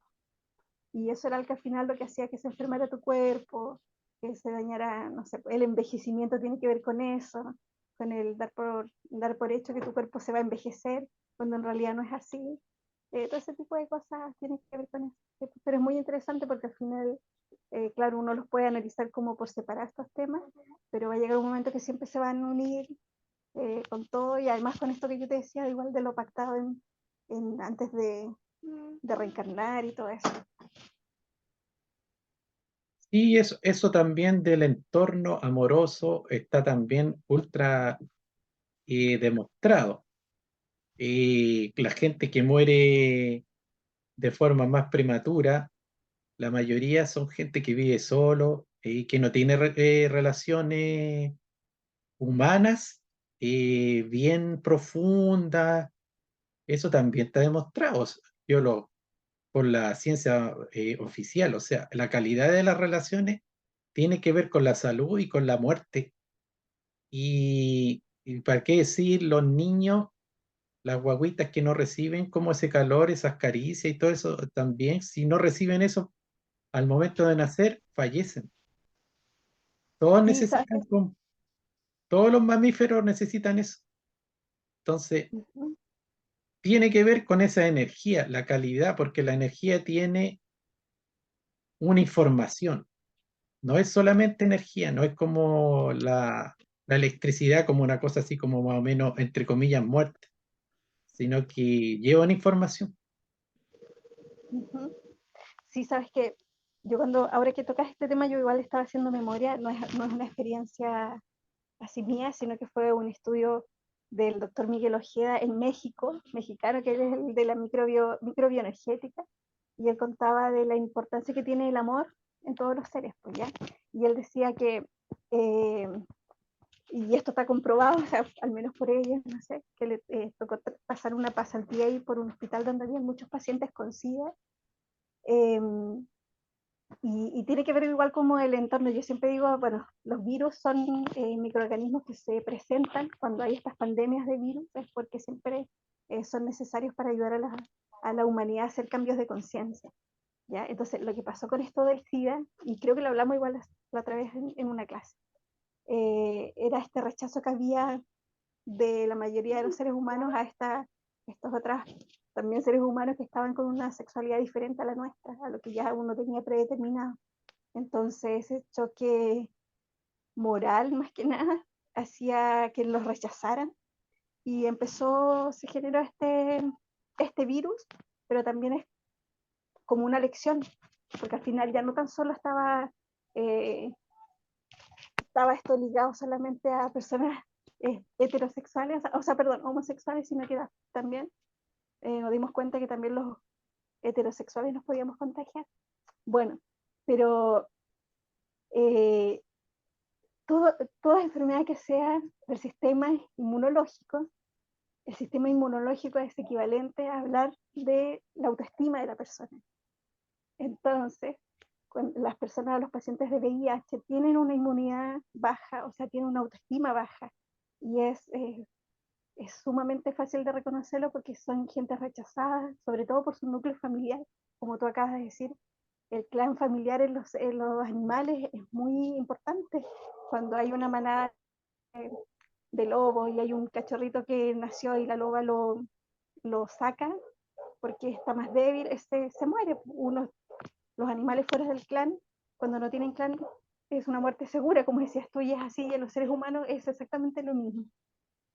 Y eso era el que al final lo que hacía que se enfermara tu cuerpo, que se dañara, no sé, el envejecimiento tiene que ver con eso, con el dar por hecho que tu cuerpo se va a envejecer, cuando en realidad no es así. Todo ese tipo de cosas tienen que ver con eso. Pero es muy interesante porque al final, claro, uno los puede analizar como por separar estos temas, pero va a llegar un momento que siempre se van a unir con todo y además con esto que yo te decía, igual de lo pactado antes de reencarnar y todo eso. Y eso también del entorno amoroso está también ultra demostrado. La gente que muere de forma más prematura, la mayoría son gente que vive solo y que no tiene relaciones humanas bien profundas. Eso también está demostrado. Yo lo, por la ciencia oficial, o sea, la calidad de las relaciones tiene que ver con la salud y con la muerte. Y para qué decir los niños, las guaguitas que no reciben como ese calor, esas caricias y todo eso, también si no reciben eso al momento de nacer, fallecen. Todos Sí, sabes que necesitan, todos los mamíferos necesitan eso. Entonces, ujú, tiene que ver con esa energía, la calidad, porque la energía tiene una información. No es solamente energía, no es como la electricidad, como una cosa así como más o menos, entre comillas, muerta, sino que lleva una información. ujú. Sí, sabes que yo ahora que tocas este tema, yo igual estaba haciendo memoria, no es una experiencia así mía, sino que fue un estudio del doctor Miguel Ojeda en México, mexicano, que él es el de la microbioenergética, y él contaba de la importancia que tiene el amor en todos los seres, pues ya. Y él decía que, eh, y esto está comprobado, o sea, al menos por ella, no sé, que le tocó pasar una pasantía ahí por un hospital donde había muchos pacientes con SIDA, eh, y tiene que ver igual como el entorno. Yo siempre digo, bueno, los virus son microorganismos que se presentan cuando hay estas pandemias de virus, es porque siempre son necesarios para ayudar a la humanidad a hacer cambios de conciencia. ¿Ya? Entonces, lo que pasó con esto del SIDA, y creo que lo hablamos igual la otra vez en una clase, era este rechazo que había de la mayoría de los seres humanos a estos otros también seres humanos que estaban con una sexualidad diferente a la nuestra, a lo que ya uno tenía predeterminado. Entonces, ese choque moral, más que nada, hacía que los rechazaran y se generó este virus, pero también es como una lección, porque al final ya no tan solo eh, estaba esto ligado solamente a personas heterosexuales, o sea, perdón, homosexuales, sino que también nos dimos cuenta que también los heterosexuales nos podíamos contagiar. Bueno, pero eh, toda enfermedad que sea del sistema inmunológico, el sistema inmunológico es equivalente a hablar de la autoestima de la persona. Entonces, las personas, los pacientes de VIH tienen una inmunidad baja, o sea, tienen una autoestima baja, y es sumamente fácil de reconocerlo porque son gente rechazada, sobre todo por su núcleo familiar, como tú acabas de decir. El clan familiar en los animales es muy importante. Cuando hay una manada de lobos y hay un cachorrito que nació y la loba lo saca porque está más débil, se muere. Los animales fuera del clan, cuando no tienen clan, es una muerte segura, como decías tú, y es así, y en los seres humanos es exactamente lo mismo.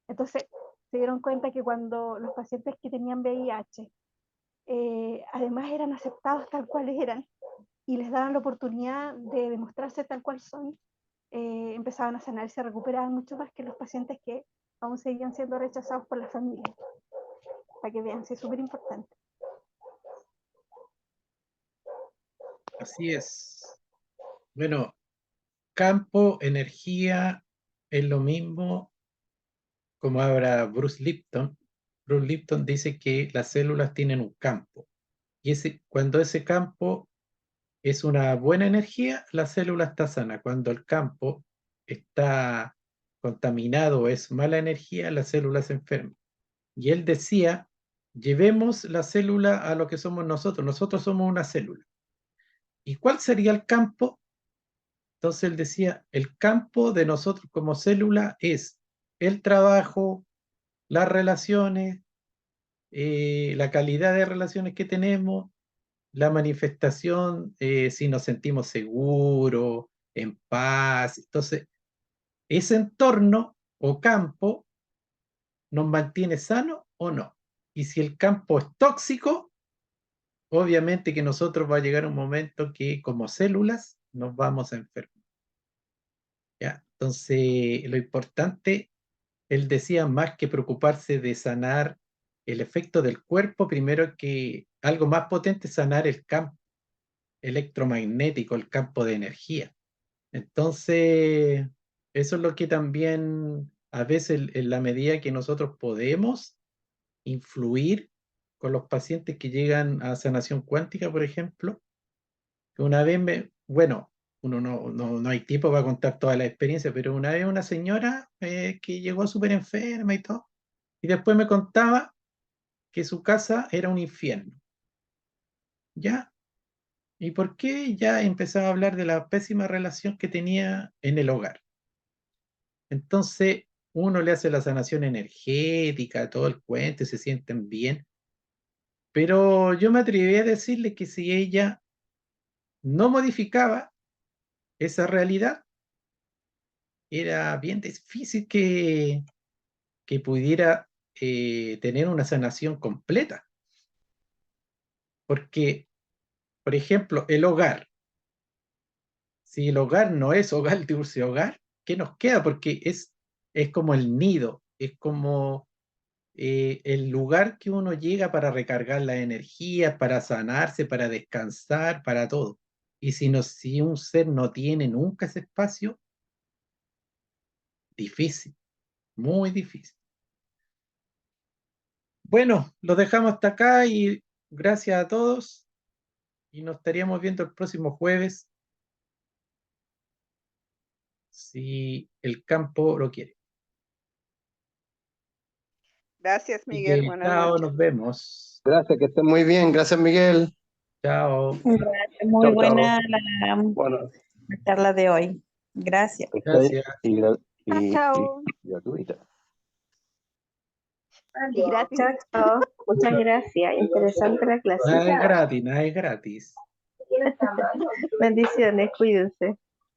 Entonces, se dieron cuenta que cuando los pacientes que tenían VIH, además eran aceptados tal cual eran, y les daban la oportunidad de demostrarse tal cual son, empezaban a sanar y se recuperaban mucho más que los pacientes que aún seguían siendo rechazados por la familia. Para que vean, sí, es súper importante. Así es. Bueno, campo, energía, es lo mismo como habla Bruce Lipton. Bruce Lipton dice que las células tienen un campo. Y cuando ese campo es una buena energía, la célula está sana. Cuando el campo está contaminado, es mala energía, la célula se enferma. Y él decía, llevemos la célula a lo que somos nosotros somos una célula. ¿Y cuál sería el campo? Entonces él decía, el campo de nosotros como célula es el trabajo, las relaciones, la calidad de relaciones que tenemos, la manifestación, si nos sentimos seguros, en paz. Entonces, ese entorno o campo nos mantiene sano o no. Y si el campo es tóxico, obviamente que nosotros va a llegar un momento que como células nos vamos a enfermar. ¿Ya? Entonces, lo importante, él decía, más que preocuparse de sanar el efecto del cuerpo, primero que algo más potente es sanar el campo electromagnético, el campo de energía. Entonces, eso es lo que también a veces en la medida que nosotros podemos influir con los pacientes que llegan a sanación cuántica, por ejemplo, que una vez bueno, uno no hay tiempo para contar toda la experiencia, pero una vez una señora que llegó súper enferma y todo, y después me contaba que su casa era un infierno. ¿Ya? ¿Y por qué? Ya empezaba a hablar de la pésima relación que tenía en el hogar. Entonces, uno le hace la sanación energética, todo el cuento, y se sienten bien. Pero yo me atreví a decirle que si ella no modificaba esa realidad, era bien difícil que pudiera tener una sanación completa. Porque, por ejemplo, el hogar. Si el hogar no es hogar, dulce hogar, ¿qué nos queda? Porque es como el nido, es como el lugar que uno llega para recargar la energía, para sanarse, para descansar, para todo. Y si un ser no tiene nunca ese espacio, difícil, muy difícil. Bueno, lo dejamos hasta acá y gracias a todos y nos estaríamos viendo el próximo jueves si el campo lo quiere. Gracias, Así Miguel. que, Buenas chao, noches. nos vemos. Gracias, que estén muy bien. Gracias, Miguel. Chao. Gracias, muy Chao, chao. buena Bueno, la charla de hoy. Gracias. Gracias. Chao. Gratuita. Y gratis. Chao, chao. Muchas gracias. Interesante la clase. Nada es gratis, nada es gratis. Bendiciones, cuídense.